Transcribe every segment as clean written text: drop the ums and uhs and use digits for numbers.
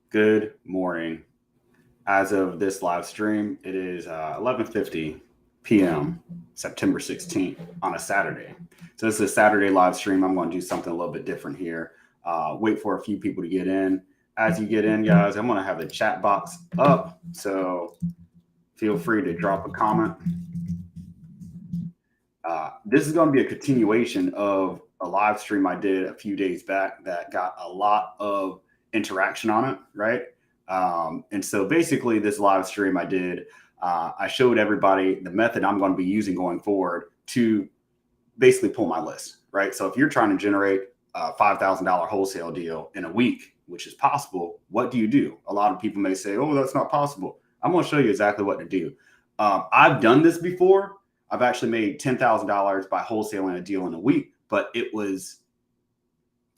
Good morning. As of this live stream, it is 11:50 p.m. September 16th on a Saturday. So this is a Saturday live stream. I'm going to do something a little bit different here. Wait for a few people to get in. As you get in, guys, I'm going to have the chat box up. So feel free to drop a comment. This is going to be a continuation of a live stream I did a few days back that got a lot of interaction on it, right? And so basically, this live stream I did, I showed everybody the method I'm going to be using going forward to basically pull my list, right? So if you're trying to generate a $5,000 wholesale deal in a week, which is possible, what do you do? A lot of people may say, oh, that's not possible. I'm going to show you exactly what to do. I've done this before. I've actually made $10,000 by wholesaling a deal in a week, but it was,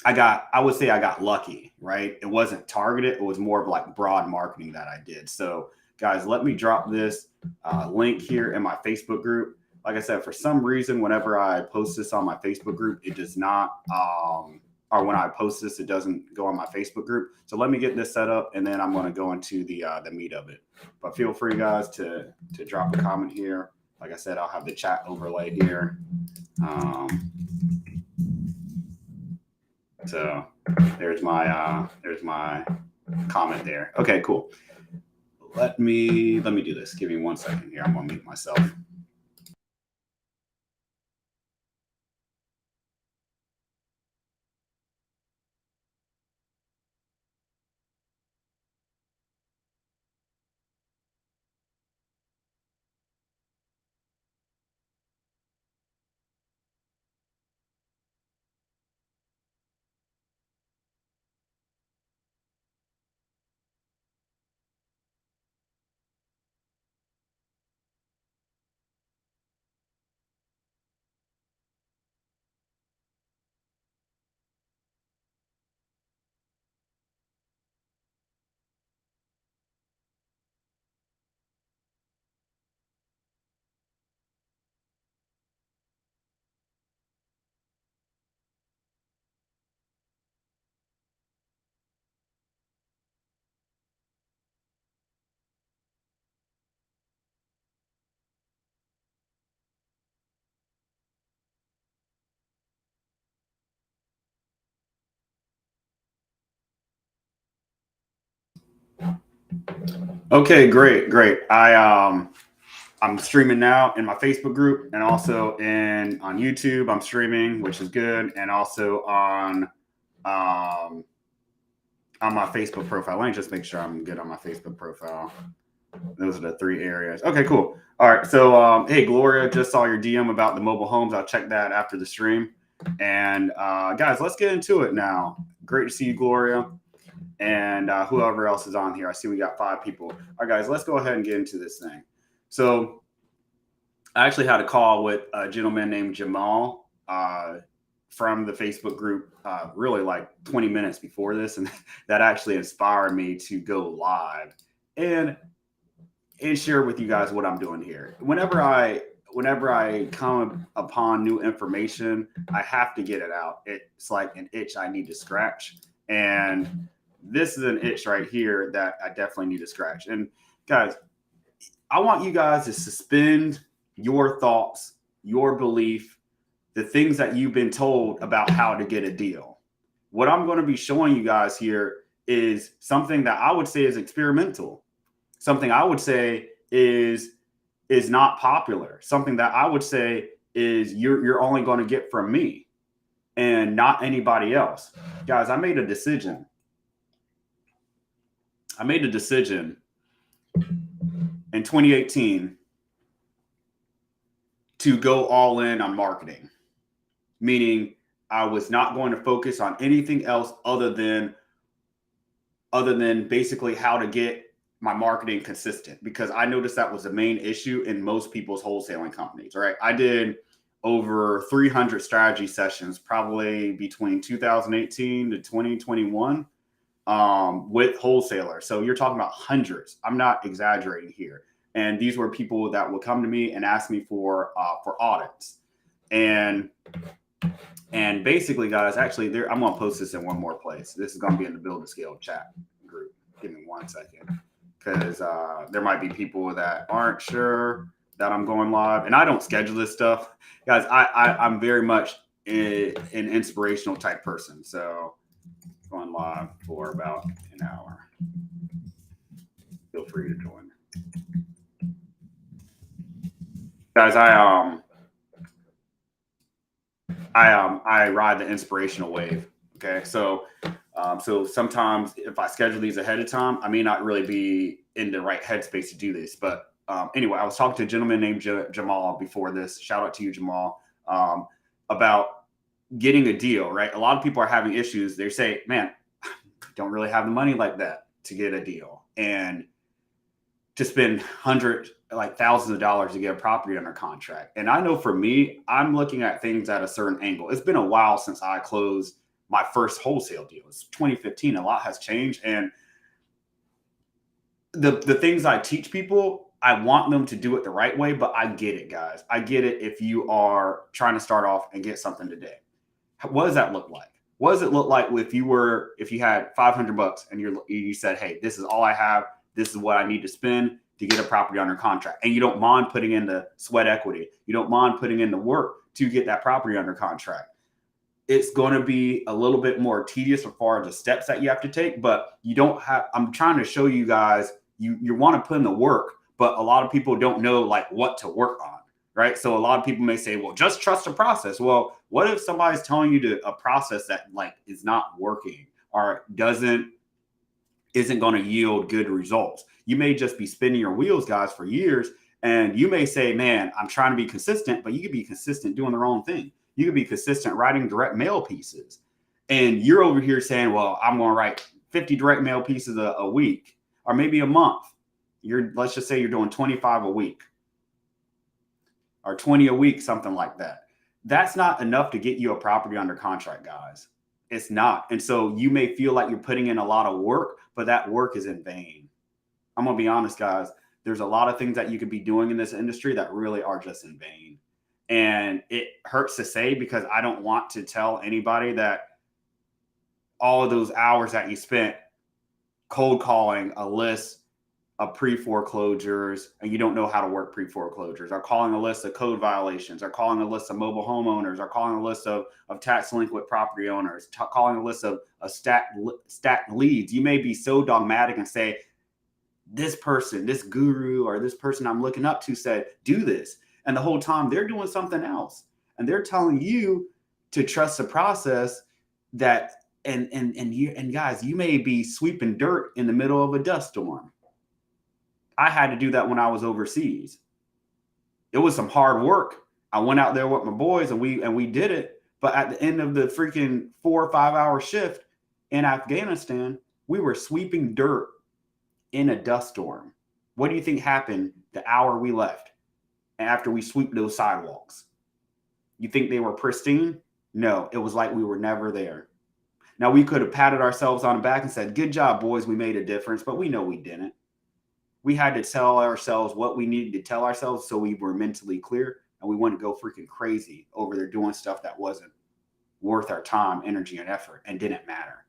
I would say I got lucky, right? It wasn't targeted. It was more of like broad marketing that I did. So guys, let me drop this link here in my Facebook group. Like I said, for some reason, whenever I post this on my Facebook group, it does not, or when I post this, it doesn't go on my Facebook group. So let me get this set up, and then I'm going to go into the meat of it. But feel free, guys, to drop a comment here. Like I said, I'll have the chat overlay here. So there's my comment there. Okay, cool. Let me do this. Give me 1 second here. I'm gonna mute myself. Okay, great. I'm streaming now in my Facebook group and also on YouTube. I'm streaming, which is good, and also on my Facebook profile. Let me just make sure I'm good on my Facebook profile. Those are the 3 areas. Okay, cool. All right. So, hey, Gloria, just saw your DM about the mobile homes. I'll check that after the stream. And guys, let's get into it now. Great to see you, Gloria. And whoever else is on here. I see we got 5 people. All right, guys, let's go ahead and get into this thing. So I actually had a call with a gentleman named Jamal from the Facebook group really like 20 minutes before this. And that actually inspired me to go live and share with you guys what I'm doing here. Whenever I come upon new information, I have to get it out. It's like an itch I need to scratch. And this is an itch right here that I definitely need to scratch. And guys, I want you guys to suspend your thoughts, your belief, the things that you've been told about how to get a deal. What I'm going to be showing you guys here is something that I would say is experimental. Something I would say is not popular. Something that I would say is you're only going to get from me and not anybody else. Guys, I made a decision. In 2018 to go all in on marketing, meaning I was not going to focus on anything else other than basically how to get my marketing consistent, because I noticed that was the main issue in most people's wholesaling companies, right? I did over 300 strategy sessions, probably between 2018 to 2021 with wholesalers. So you're talking about hundreds. I'm not exaggerating here. And these were people that would come to me and ask me for audits. And basically, guys, actually, I'm going to post this in one more place. This is going to be in the Build to Scale chat group. Give me 1 second, because there might be people that aren't sure that I'm going live, and I don't schedule this stuff, guys. I'm very much an inspirational type person, so going live for about an hour. Feel free to join, guys. I ride the inspirational wave. Okay, so sometimes if I schedule these ahead of time, I may not really be in the right headspace to do this. But anyway, I was talking to a gentleman named Jamal before this. Shout out to you, Jamal, about getting a deal. Right, a lot of people are having issues. They say, "Man, don't really have the money like that to get a deal," and to spend hundreds, like thousands of dollars to get a property under contract. And I know for me, I'm looking at things at a certain angle. It's been a while since I closed my first wholesale deal. It's 2015. A lot has changed. And the things I teach people, I want them to do it the right way, but I get it, guys. I get it if you are trying to start off and get something today. What does that look like? What does it look like if you had $500 and you said, hey, this is all I have. This is what I need to spend to get a property under contract. And you don't mind putting in the sweat equity. You don't mind putting in the work to get that property under contract. It's going to be a little bit more tedious as far as the steps that you have to take, but you don't have, I'm trying to show you guys, you want to put in the work, but a lot of people don't know like what to work on, right? So a lot of people may say, well, just trust the process. Well, what if somebody's telling you a process that like is not working or isn't going to yield good results? You may just be spinning your wheels, guys, for years. And you may say, man, I'm trying to be consistent, but you could be consistent doing the wrong thing. You could be consistent writing direct mail pieces. And you're over here saying, well, I'm going to write 50 direct mail pieces a week or maybe a month. Let's just say you're doing 25 a week or 20 a week, something like that. That's not enough to get you a property under contract, guys. It's not. And so you may feel like you're putting in a lot of work, but that work is in vain. I'm going to be honest, guys. There's a lot of things that you could be doing in this industry that really are just in vain. And it hurts to say because I don't want to tell anybody that all of those hours that you spent cold calling a list of pre-foreclosures and you don't know how to work pre-foreclosures, or calling a list of code violations, or calling a list of mobile homeowners, or calling a list of tax delinquent property owners, calling a list of stacked leads. You may be so dogmatic and say, this person, this guru, or this person I'm looking up to said, do this. And the whole time they're doing something else. And they're telling you to trust the process that, and guys, you may be sweeping dirt in the middle of a dust storm. I had to do that when I was overseas. It was some hard work. I went out there with my boys and we did it. But at the end of the freaking 4 or 5 hour shift in Afghanistan, we were sweeping dirt in a dust storm. What do you think happened the hour we left after we sweep those sidewalks? You think they were pristine? No, it was like we were never there. Now, we could have patted ourselves on the back and said, good job, boys, we made a difference, but we know we didn't. We had to tell ourselves what we needed to tell ourselves so we were mentally clear and we wouldn't go freaking crazy over there doing stuff that wasn't worth our time, energy, and effort and didn't matter.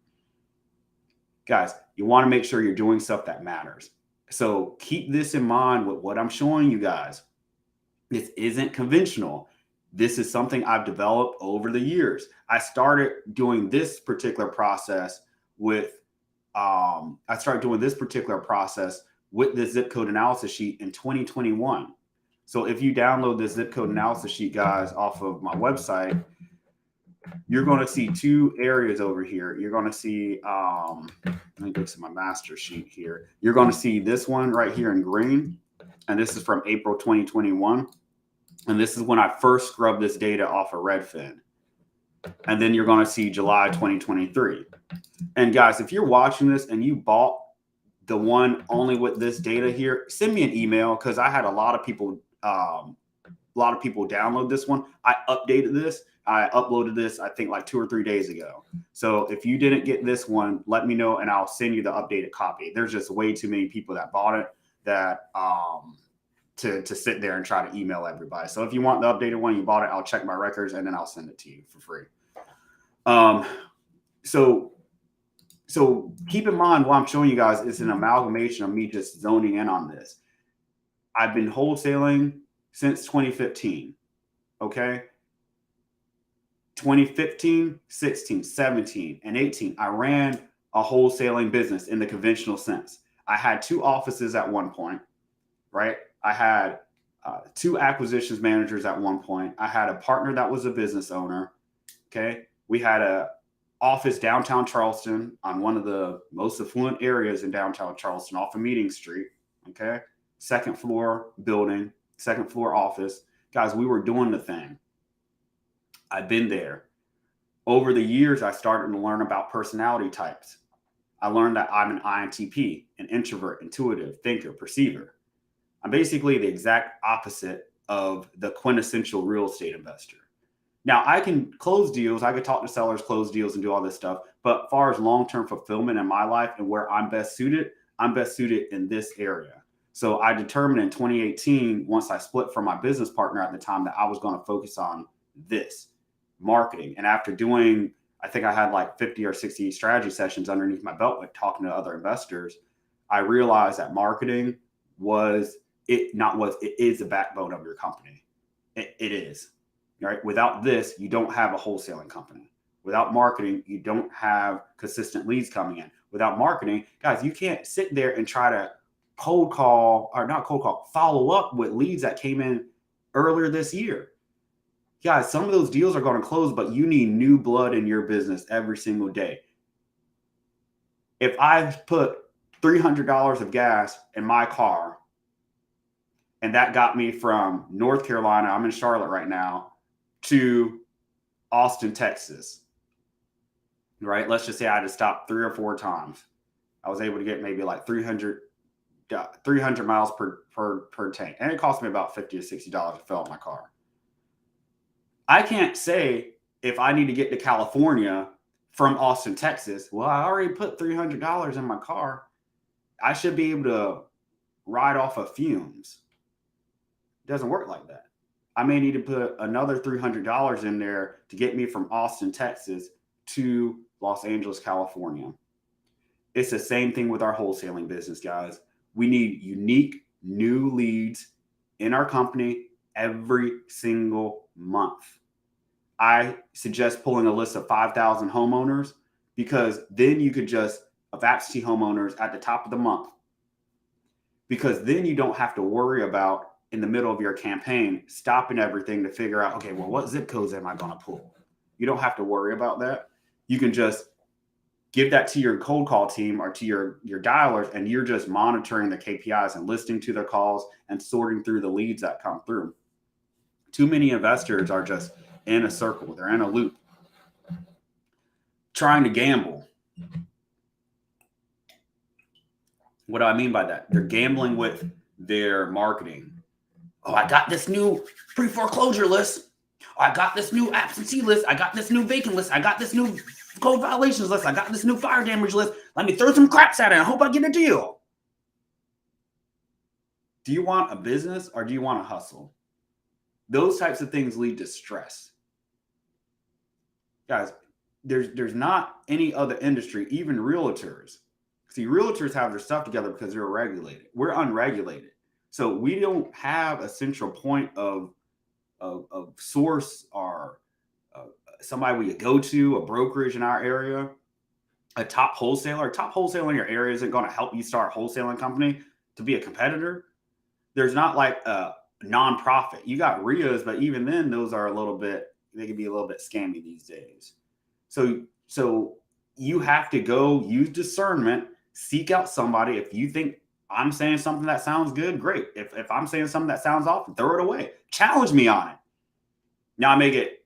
Guys, you want to make sure you're doing stuff that matters. So keep this in mind with what I'm showing you guys. This isn't conventional. This is something I've developed over the years. I started doing this particular process with the zip code analysis sheet in 2021. So if you download this zip code analysis sheet, guys, off of my website, you're going to see two areas over here. You're going to see, let me go to my master sheet here. You're going to see this one right here in green. And this is from April 2021. And this is when I first scrubbed this data off of Redfin. And then you're going to see July 2023. And guys, if you're watching this and you bought the one only with this data here, send me an email, because I had a lot of people download this one. I updated this. I uploaded this, I think, like 2 or 3 days ago. So if you didn't get this one, let me know and I'll send you the updated copy. There's just way too many people that bought it that to sit there and try to email everybody. So if you want the updated one, you bought it, I'll check my records and then I'll send it to you for free. So So keep in mind what I'm showing you guys is an amalgamation of me just zoning in on this. I've been wholesaling since 2015. Okay. 2015, 16, 17, and 18, I ran a wholesaling business in the conventional sense. I had 2 offices at one point, right? I had 2 acquisitions managers at one point. I had a partner that was a business owner. Okay. We had a office downtown Charleston on one of the most affluent areas in downtown Charleston off of Meeting Street. Okay. Second floor building, second floor office. Guys, we were doing the thing. I've been there. Over the years, I started to learn about personality types. I learned that I'm an INTP, an introvert, intuitive, thinker, perceiver. I'm basically the exact opposite of the quintessential real estate investor. Now, I can close deals, I could talk to sellers, close deals, and do all this stuff. But as far as long-term fulfillment in my life and where I'm best suited in this area. So I determined in 2018, once I split from my business partner at the time, that I was going to focus on this marketing. And after doing, I think I had like 50 or 60 strategy sessions underneath my belt, like talking to other investors, I realized that marketing it is the backbone of your company. It is. Right? Without this, you don't have a wholesaling company. Without marketing, you don't have consistent leads coming in. Without marketing, guys, you can't sit there and try to follow up with leads that came in earlier this year. Guys, some of those deals are going to close, but you need new blood in your business every single day. If I put $300 of gas in my car, and that got me from North Carolina, I'm in Charlotte right now, to Austin, Texas, right? Let's just say I had to stop 3 or 4 times. I was able to get maybe like 300 miles per tank. And it cost me about $50 to $60 to fill up my car. I can't say if I need to get to California from Austin, Texas, well, I already put $300 in my car. I should be able to ride off of fumes. It doesn't work like that. I may need to put another $300 in there to get me from Austin, Texas to Los Angeles, California. It's the same thing with our wholesaling business, guys. We need unique new leads in our company every single month. I suggest pulling a list of 5,000 homeowners, because then you could just of absentee homeowners at the top of the month, because then you don't have to worry about in the middle of your campaign stopping everything to figure out, okay, well, what zip codes am I going to pull? You don't have to worry about that. You can just give that to your cold call team or to your dialers, and you're just monitoring the KPIs and listening to their calls and sorting through the leads that come through. Too many investors are just in a circle. They're in a loop, trying to gamble. What do I mean by that? They're gambling with their marketing. Oh, I got this new pre-foreclosure list. Oh, I got this new absentee list. I got this new vacant list. I got this new code violations list. I got this new fire damage list. Let me throw some craps at it. I hope I get a deal. Do you want a business or do you want to hustle? Those types of things lead to stress. Guys, there's not any other industry, even realtors. See, realtors have their stuff together because they're regulated. We're unregulated. So we don't have a central point of source or somebody we go to, a brokerage in our area, a top wholesaler. A top wholesaler in your area isn't going to help you start a wholesaling company to be a competitor. There's not like a nonprofit. You got RIAs, but even then, those are they can be a little bit scammy these days. So you have to go use discernment, seek out somebody. If you think I'm saying something that sounds good, great. If I'm saying something that sounds off, throw it away. Challenge me on it. Now I may get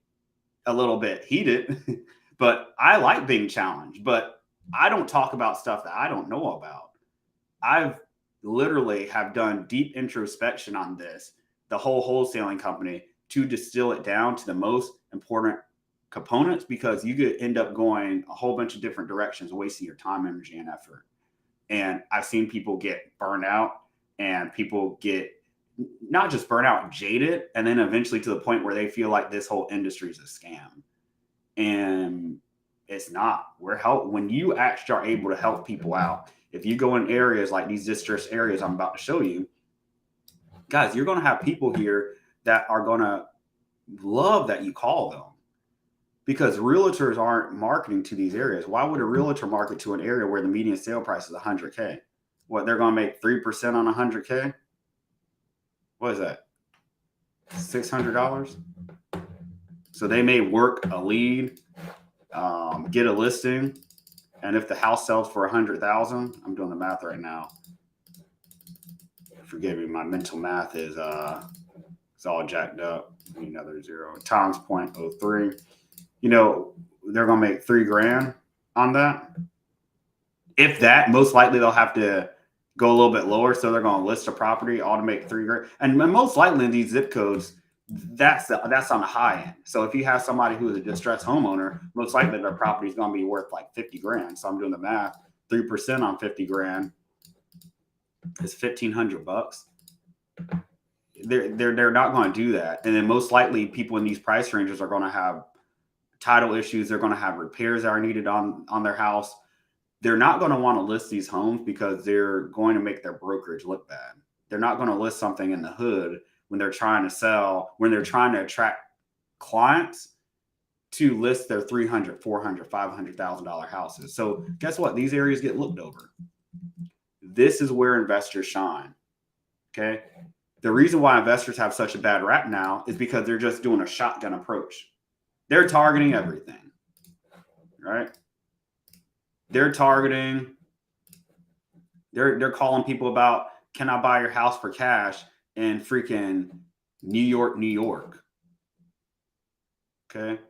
a little bit heated, but I like being challenged. But I don't talk about stuff that I don't know about. I've literally have done deep introspection on this, the whole wholesaling company, to distill it down to the most important components, because you could end up going a whole bunch of different directions, wasting your time, energy, and effort. And I've seen people get burned out, and people get not just burnt out, jaded, and then eventually to the point where they feel like this whole industry is a scam. And It's not. When you actually are able to help people out. If you go in areas like these distressed areas I'm about to show you, guys, you're going to have people here that are going to love that you call them, because realtors aren't marketing to these areas. Why would a realtor market to an area where the median sale price is 100K? What, they're going to make 3% on 100K? What is that? $600? So they may work a lead, get a listing, and if the house sells for 100,000, I'm doing the math right now. Forgive me, my mental math is it's all jacked up. Another zero times 0.03. They're gonna make $3,000 on that. If that, most likely they'll have to go a little bit lower. So they're gonna list a property all to make $3,000. And most likely in these zip codes, that's on the high end. So if you have somebody who is a distressed homeowner, most likely their property is going to be worth like $50,000. So I'm doing the math. 3% on $50,000 is $1,500. They're not going to do that. And then most likely people in these price ranges are going to have title issues. They're going to have repairs that are needed on their house. They're not going to want to list these homes because they're going to make their brokerage look bad. They're not going to list something in the hood when they're trying to sell, when they're trying to attract clients to list their $300,000, $400,000, $500,000 houses. So guess what? These areas get looked over. This is where investors shine. Okay. The reason why investors have such a bad rap now is because they're just doing a shotgun approach. They're targeting everything, right? They're targeting, they're calling people about, can I buy your house for cash in freaking New York, New York? Okay.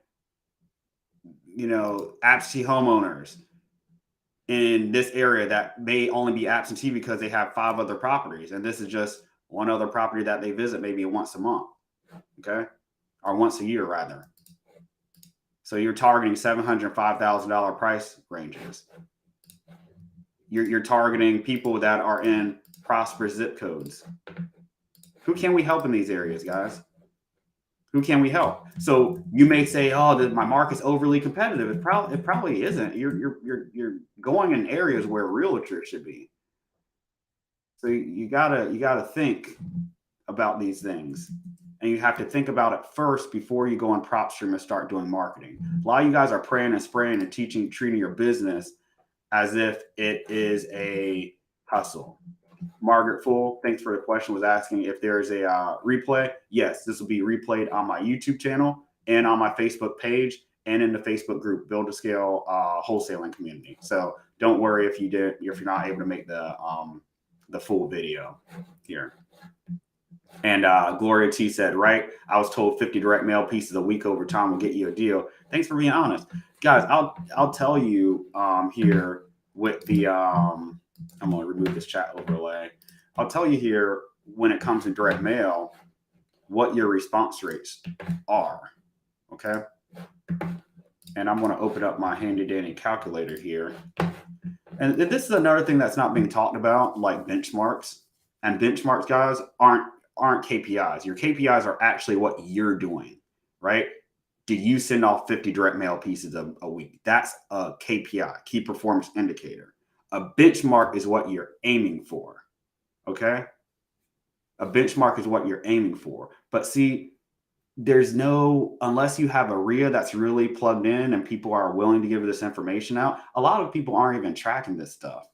Absentee homeowners in this area that may only be absentee because they have 5 other properties. And this is just one other property that they visit maybe once a month. Okay. Or once a year rather. So you're targeting $700,000, $5,000 price ranges. You're targeting people that are in prosperous zip codes. Who can we help in these areas, guys? Who can we help? So you may say, "Oh, my market's overly competitive." It probably isn't. You're going in areas where realtors should be. So you gotta think about these things, and you have to think about it first before you go on PropStream and start doing marketing. A lot of you guys are praying and spraying and treating your business as if it is a hustle. Margaret Full, thanks for the question, was asking if there's a replay. Yes, this will be replayed on my YouTube channel and on my Facebook page and in the Facebook group, Build to Scale Wholesaling Community. So don't worry if you're not able to make the full video here. And Gloria T said, right, I was told 50 direct mail pieces a week over time will get you a deal. Thanks for being honest. Guys, I'll tell you here with the I'm going to remove this chat overlay. I'll tell you here when it comes to direct mail what your response rates are. Okay. And I'm going to open up my handy dandy calculator here. And this is another thing that's not being talked about, like benchmarks. And benchmarks, guys, aren't KPIs. Your KPIs are actually what you're doing, right? Did you send off 50 direct mail pieces a week? That's a KPI, key performance indicator. A benchmark is what you're aiming for, okay? A benchmark is what you're aiming for. But see, unless you have a RIA that's really plugged in and people are willing to give this information out, a lot of people aren't even tracking this stuff.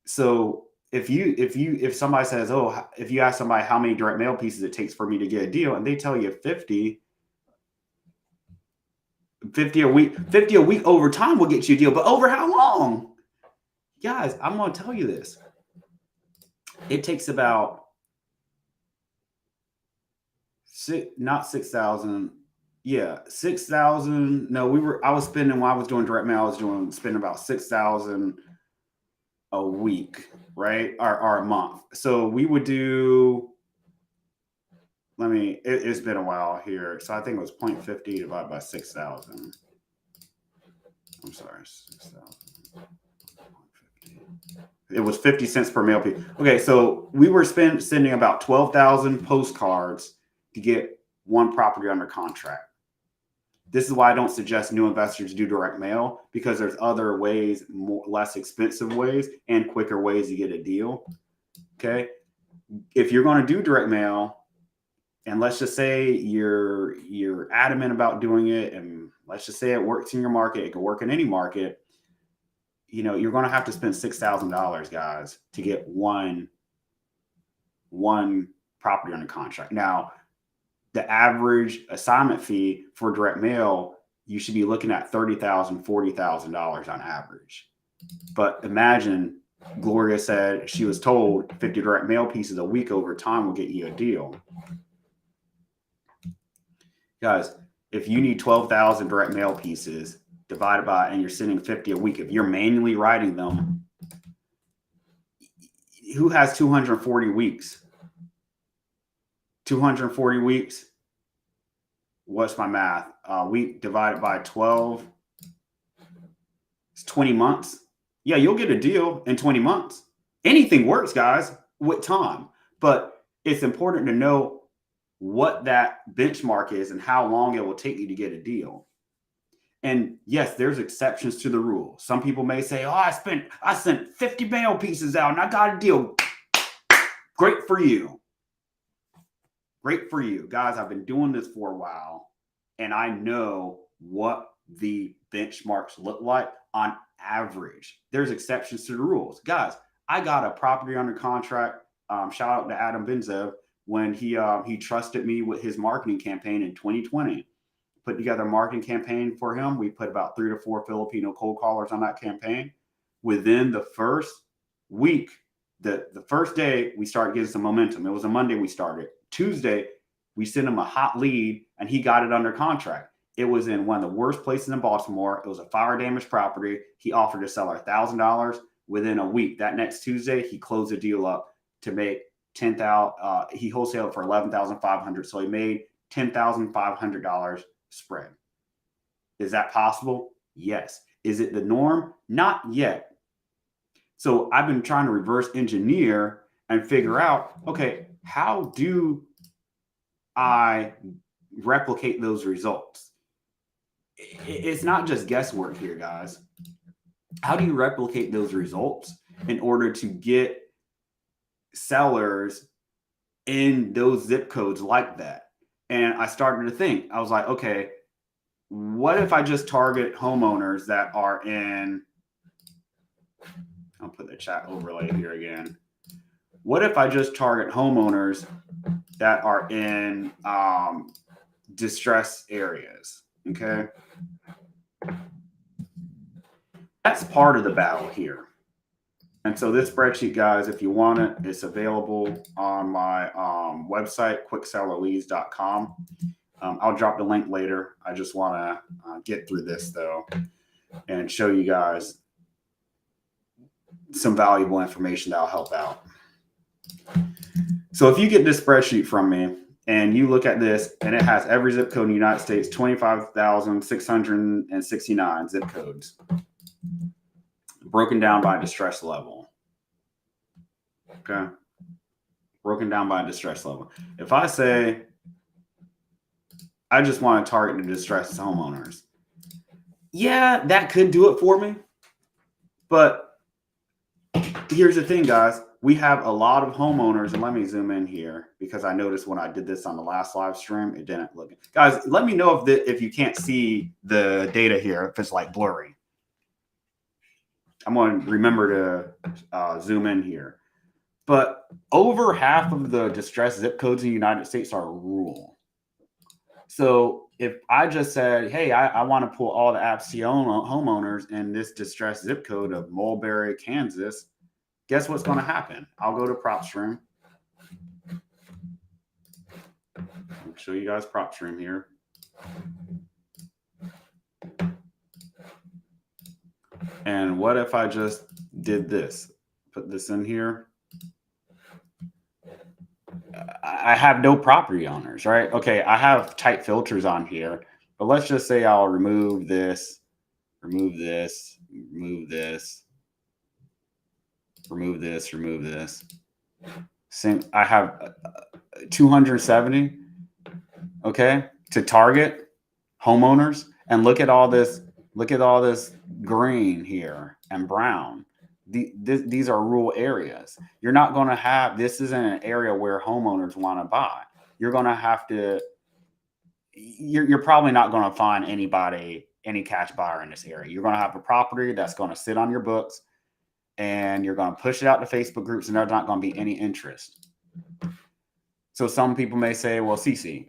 So if somebody says, oh, if you ask somebody how many direct mail pieces it takes for me to get a deal, and they tell you 50 a week over time will get you a deal, but over how long? Guys, I'm going to tell you this. It takes about 6,000. Yeah, 6,000. No, I was spending, when I was doing direct mail, I was spending about 6,000 a week, right? Or a month. So we would do, it's been a while here. So I think it was 0.50 divided by 6,000. I'm sorry, 6,000. It was 50 cents per mail piece. Okay, so we were sending about 12,000 postcards to get one property under contract. This is why I don't suggest new investors do direct mail, because there's other ways, less expensive ways and quicker ways to get a deal. Okay. If you're going to do direct mail, and let's just say you're adamant about doing it, and let's just say it works in your market, it can work in any market, you're going to have to spend $6,000, guys, to get one property under contract. Now, the average assignment fee for direct mail, you should be looking at $30,000, $40,000 on average. But imagine, Gloria said she was told 50 direct mail pieces a week over time will get you a deal. Guys, if you need 12,000 direct mail pieces divided by, and you're sending 50 a week, if you're manually writing them, who has 240 weeks? 240 weeks. What's my math? Week divided by 12. It's 20 months. Yeah, you'll get a deal in 20 months. Anything works, guys, with time. But it's important to know what that benchmark is and how long it will take you to get a deal. And yes, there's exceptions to the rule. Some people may say, oh, I sent 50 mail pieces out and I got a deal. Great for you. Great for you. Guys, I've been doing this for a while, and I know what the benchmarks look like on average. There's exceptions to the rules. Guys, I got a property under contract. Shout out to Adam Benzev, when he trusted me with his marketing campaign in 2020. Put together a marketing campaign for him. We put about 3 to 4 Filipino cold callers on that campaign. Within the first week, the first day, we started getting some momentum. It was a Monday we started. Tuesday, we sent him a hot lead, and he got it under contract. It was in one of the worst places in Baltimore. It was a fire damaged property. He offered the seller $1,000 within a week. That next Tuesday, he closed the deal up to make $10,000. He wholesaled for $11,500, so he made $10,500 spread. Is that possible? Yes. Is it the norm? Not yet. So I've been trying to reverse engineer and figure out, okay, how do I replicate those results? It's not just guesswork here, guys. How do you replicate those results in order to get sellers in those zip codes like that? And I started to think, I was like, okay, what if I just target homeowners that are in, I'll put the chat overlay here again. What if I just target homeowners that are in distressed areas? Okay. That's part of the battle here. And so this spreadsheet, guys, if you want it, it's available on my website, quicksellerleads.com. I'll drop the link later. I just want to get through this, though, and show you guys some valuable information that'll help out. So if you get this spreadsheet from me and you look at this, and it has every zip code in the United States, 25,669 zip codes, broken down by distress level. Okay. Broken down by distress level. If I say, I just want to target the distressed homeowners, yeah, that could do it for me. But here's the thing, guys. We have a lot of homeowners, and let me zoom in here because I noticed when I did this on the last live stream, it didn't look. Guys, let me know if you can't see the data here, if it's like blurry. I'm going to remember to zoom in here. But over half of the distressed zip codes in the United States are rural. So if I just said, hey, I want to pull all the Abcion homeowners in this distressed zip code of Mulberry, Kansas, guess what's going to happen? I'll go to PropStream. I'll show you guys PropStream here. And what if I just did this? Put this in here. I have no property owners, right? Okay, I have tight filters on here, but let's just say I'll remove this, remove this, remove this, remove this, remove this. I have 270, okay, to target homeowners, and look at all this. Look at all this green here and brown. These are rural areas. You're not going to have, this isn't an area where homeowners want to buy. You're going to have to, you're probably not going to find any cash buyer in this area. You're going to have a property that's going to sit on your books, and you're going to push it out to Facebook groups, and there's not going to be any interest. So some people may say, well, Cece,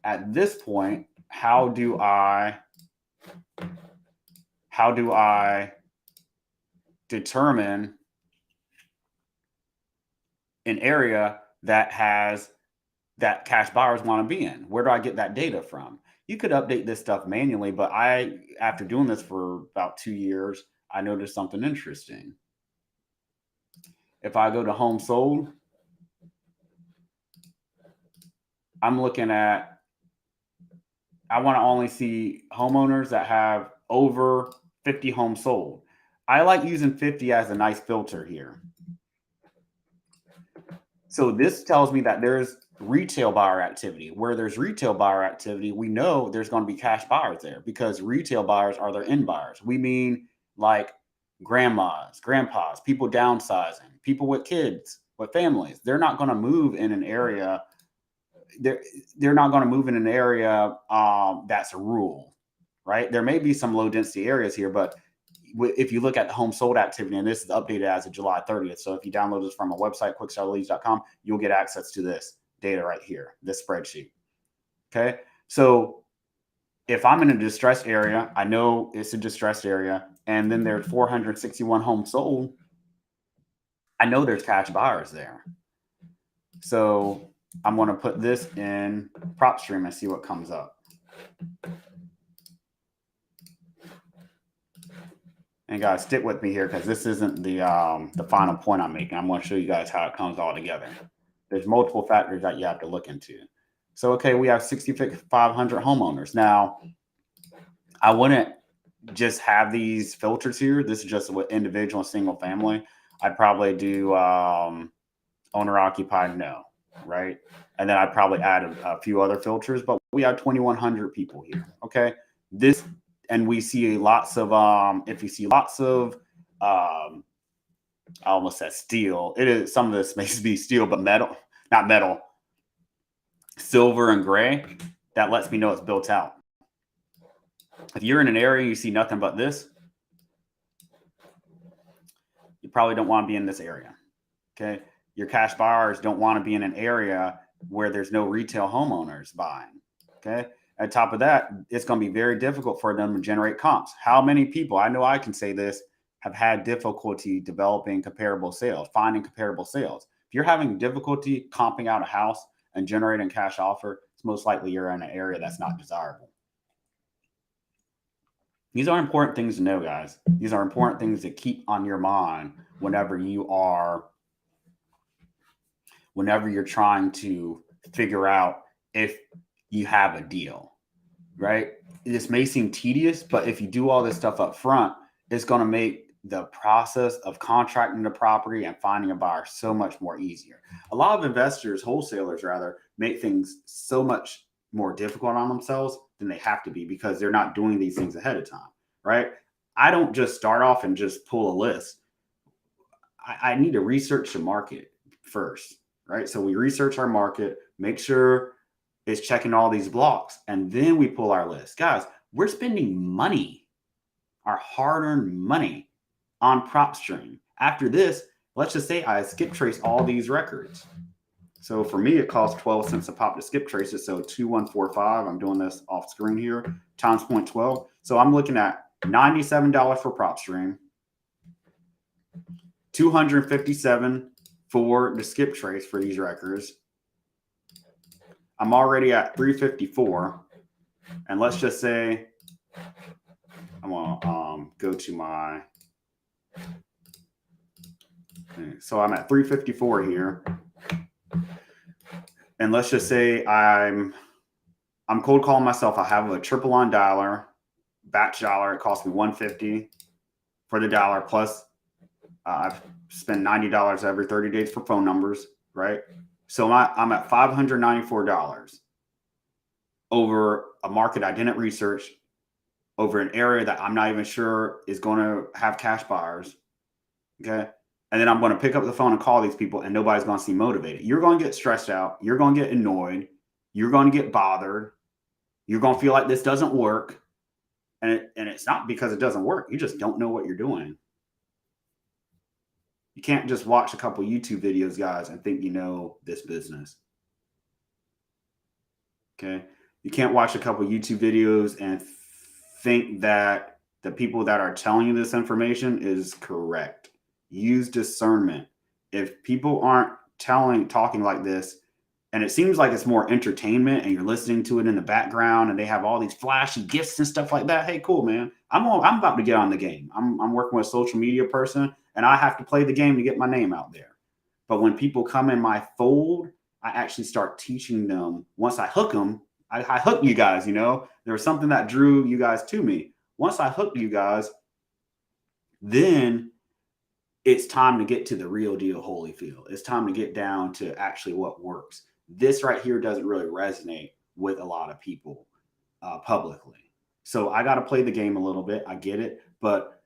at this point, how do I determine an area that cash buyers want to be in? Where do I get that data from? You could update this stuff manually, but after doing this for about 2 years, I noticed something interesting. If I go to home sold, I'm looking at, I want to only see homeowners that have over 50 homes sold. I like using 50 as a nice filter here. So this tells me that there's retail buyer activity. Where there's retail buyer activity, we know there's going to be cash buyers there, because retail buyers are their end buyers. We mean like grandmas, grandpas, people downsizing, people with kids, with families. They're not going to move in an area. They're not going to move in an area that's rural, right? There may be some low density areas here, but if you look at the home sold activity, and this is updated as of July 30th. So if you download this from a website, quickstartleads.com, you'll get access to this data right here, this spreadsheet. Okay. So if I'm in a distressed area, I know it's a distressed area, and then there's 461 homes sold, I know there's cash buyers there. So I'm going to put this in PropStream and see what comes up. And guys, stick with me here, because this isn't the final point I'm making. I'm going to show you guys how it comes all together. There's multiple factors that you have to look into. So, okay, we have 6,500 homeowners. Now, I wouldn't just have these filters here. This is just with individual and single family. I'd probably do owner occupied, no, right? And then I'd probably add a few other filters, but we have 2,100 people here. Okay. And we see lots of, if you see lots of, I almost said steel. It is, some of this may be steel, but metal, not metal, silver and gray. That lets me know it's built out. If you're in an area and you see nothing but this, you probably don't want to be in this area. Okay. Your cash buyers don't want to be in an area where there's no retail homeowners buying. Okay. On top of that, it's going to be very difficult for them to generate comps. How many people, I know I can say this, have had difficulty developing comparable sales, finding comparable sales? If you're having difficulty comping out a house and generating cash offer, it's most likely you're in an area that's not desirable. These are important things to know, guys. These are important things to keep on your mind whenever you're trying to figure out if you have a deal, right? This may seem tedious, but if you do all this stuff up front, it's going to make the process of contracting the property and finding a buyer so much more easier. A lot of investors, wholesalers rather, make things so much more difficult on themselves than they have to be, because they're not doing these things ahead of time, right? I don't just start off and just pull a list. I need to research the market first, right? So we research our market, make sure it's checking all these blocks, and then we pull our list. Guys, we're spending money, our hard-earned money, on PropStream. After this, let's just say I skip trace all these records. So for me, it costs 12 cents a pop to skip trace it. So 2145, I'm doing this off screen here, times 0.12. So I'm looking at $97 for PropStream, $257 for the skip trace for these records. I'm already at $354, and let's just say I'm gonna go to my. Okay, so I'm at $354 here, and let's just say I'm cold calling myself. I have a triple on dialer, batch dialer. It costs me $150 for the dialer, plus I've spent $90 every 30 days for phone numbers, right? So I'm at $594 over a market I didn't research, over an area that I'm not even sure is going to have cash buyers. Okay. And then I'm going to pick up the phone and call these people, and nobody's going to seem motivated. You're going to get stressed out. You're going to get annoyed. You're going to get bothered. You're going to feel like this doesn't work. And it's not because it doesn't work. You just don't know what you're doing. You can't just watch a couple YouTube videos, guys, and think you know this business. Okay. You can't watch a couple YouTube videos and think that the people that are telling you this information is correct. Use discernment. If people aren't talking like this, and it seems like it's more entertainment and you're listening to it in the background and they have all these flashy gifts and stuff like that, hey, cool, man. I'm about to get on the game. I'm working with a social media person, and I have to play the game to get my name out there. But when people come in my fold, I actually start teaching them. Once I hook them, I hook you guys, there was something that drew you guys to me. Once I hooked you guys, then it's time to get to the real deal Holyfield. It's time to get down to actually what works. This right here doesn't really resonate with a lot of people publicly. So I got to play the game a little bit. I get it. But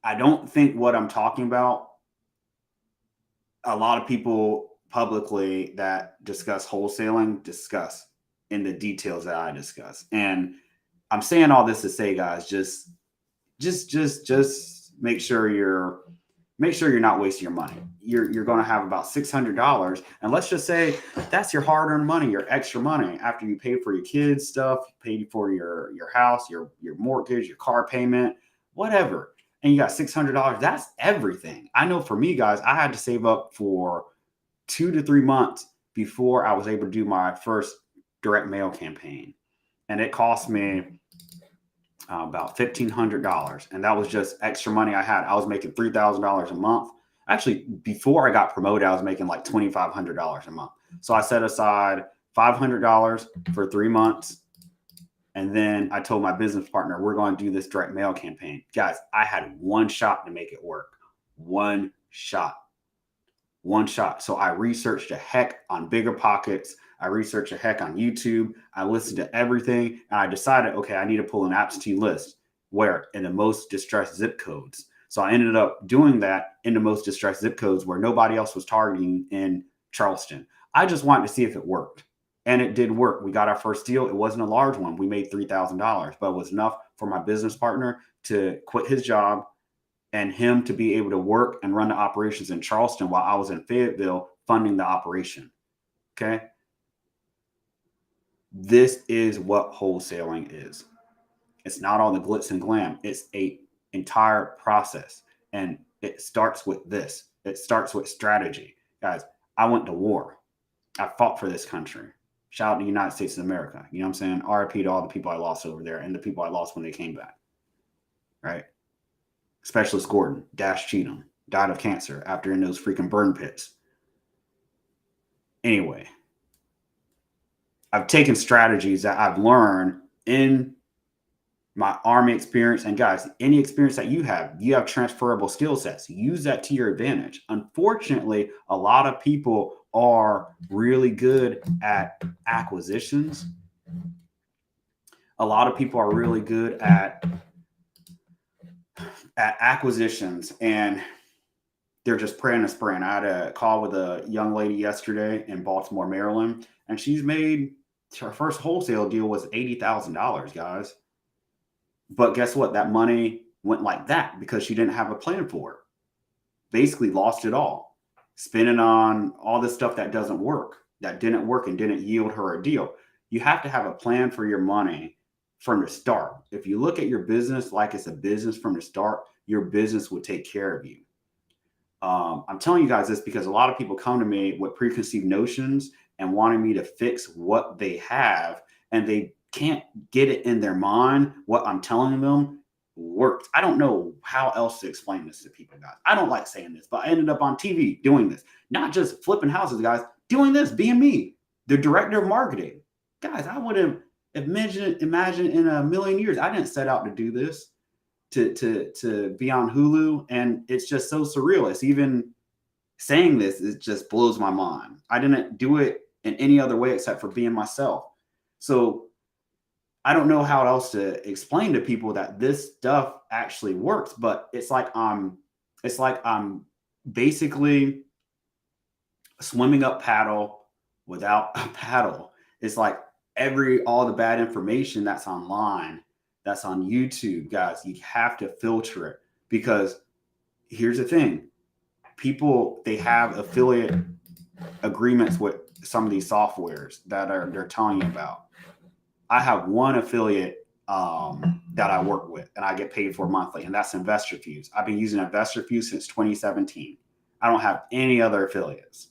I don't think what I'm talking about, a lot of people publicly that discuss wholesaling discuss in the details that I discuss. And I'm saying all this to say, guys, just make sure you're not wasting your money. You're going to have about $600, and let's just say that's your hard-earned money, your extra money after you pay for your kids' stuff, you pay for your house, your mortgage, your car payment, whatever. And you got $600. That's everything. I know for me, guys, I had to save up for 2 to 3 months before I was able to do my first direct mail campaign. And it cost me about $1,500. And that was just extra money I had. I was making $3,000 a month. Actually, before I got promoted, I was making like $2,500 a month. So I set aside $500 for 3 months. And then I told my business partner, we're going to do this direct mail campaign. Guys, I had one shot to make it work. One shot. So I researched a heck on Bigger Pockets. I researched a heck on YouTube. I listened to everything, and I decided, okay, I need to pull an absentee list. Where? In the most distressed zip codes. So I ended up doing that in the most distressed zip codes where nobody else was targeting in Charleston. I just wanted to see if it worked. And it did work. We got our first deal. It wasn't a large one. We made $3,000, but it was enough for my business partner to quit his job and him to be able to work and run the operations in Charleston while I was in Fayetteville funding the operation. Okay. This is what wholesaling is. It's not all the glitz and glam. It's an entire process. And it starts with this. It starts with strategy. Guys, I went to war. I fought for this country. Shout out to the United States of America. You know what I'm saying? RIP to all the people I lost over there and the people I lost when they came back. Right? Specialist Gordon, Dash Cheatham, died of cancer after in those freaking burn pits. Anyway, I've taken strategies that I've learned in my Army experience. And guys, any experience that you have transferable skill sets. Use that to your advantage. Unfortunately, a lot of people are really good at acquisitions. A lot of people are really good at acquisitions, and they're just praying and spraying. I had a call with a young lady yesterday in Baltimore, Maryland, and she's made her first wholesale deal was $80,000, guys. But guess what? That money went like that because she didn't have a plan for it. Basically lost it all, spending on all this stuff that didn't work and didn't yield her a deal. You have to have a plan for your money from the start. If you look at your business like it's a business from the start, your business will take care of you. I'm telling you guys this because a lot of people come to me with preconceived notions and wanting me to fix what they have, and they can't get it in their mind what I'm telling them works. I don't know how else to explain this to people, guys. I don't like saying this, but I ended up on TV doing this. Not just flipping houses, guys. Doing this, being me, the director of marketing. Guys, I would have imagine in a million years. I didn't set out to do this, to be on Hulu, and it's just so surreal. It's even saying this, it just blows my mind. I didn't do it in any other way except for being myself. So I don't know how else to explain to people that this stuff actually works, but it's like I'm basically swimming up paddle without a paddle. It's like all the bad information that's online, that's on YouTube, guys, you have to filter it, because here's the thing. People, they have affiliate agreements with some of these softwares that they're telling you about. I have one affiliate that I work with and I get paid for monthly, and that's Investor Fuse. I've been using Investor Fuse since 2017. I don't have any other affiliates.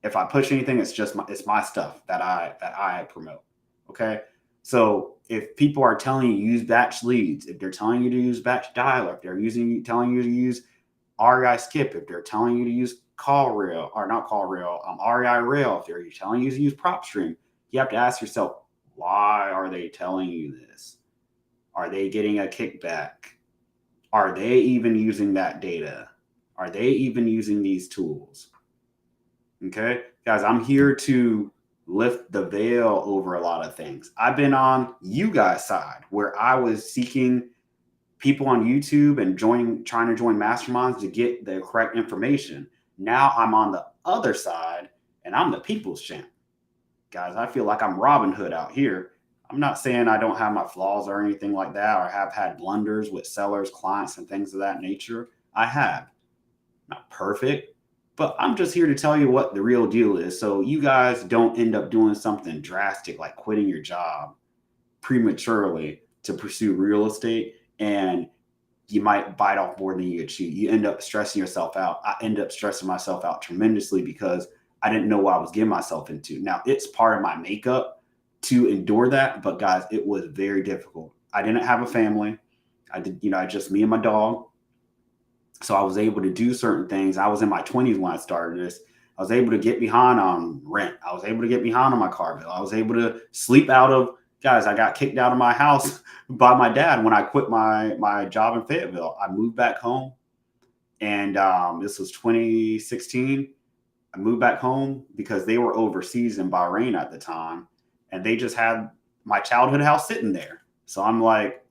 If I push anything, it's my stuff that I promote. Okay. So if people are telling you use batch leads, if they're telling you to use batch dialer, if they're telling you to use REI skip, if they're telling you to use call rail or not call rail, REI rail, if they're telling you to use prop stream, you have to ask yourself, why are they telling you this? Are they getting a kickback? Are they even using that data? Are they even using these tools? Okay, guys, I'm here to lift the veil over a lot of things. I've been on you guys' side where I was seeking people on YouTube and trying to join masterminds to get the correct information. Now I'm on the other side and I'm the people's champ. Guys, I feel like I'm Robin Hood out here. I'm not saying I don't have my flaws or anything like that, or have had blunders with sellers, clients, and things of that nature. I have. Not perfect, but I'm just here to tell you what the real deal is, so you guys don't end up doing something drastic like quitting your job prematurely to pursue real estate, and you might bite off more than you could chew. You end up stressing yourself out. I end up stressing myself out tremendously because I didn't know what I was getting myself into. Now, it's part of my makeup to endure that, but guys, it was very difficult. I didn't have a family. Just me and my dog. So I was able to do certain things. I was in my 20s when I started this. I was able to get behind on rent. I was able to get behind on my car bill. I was able to sleep out of, guys, I got kicked out of my house by my dad when I quit my job in Fayetteville. I moved back home, and this was 2016. I moved back home because they were overseas in Bahrain at the time, and they just had my childhood house sitting there. So I'm like,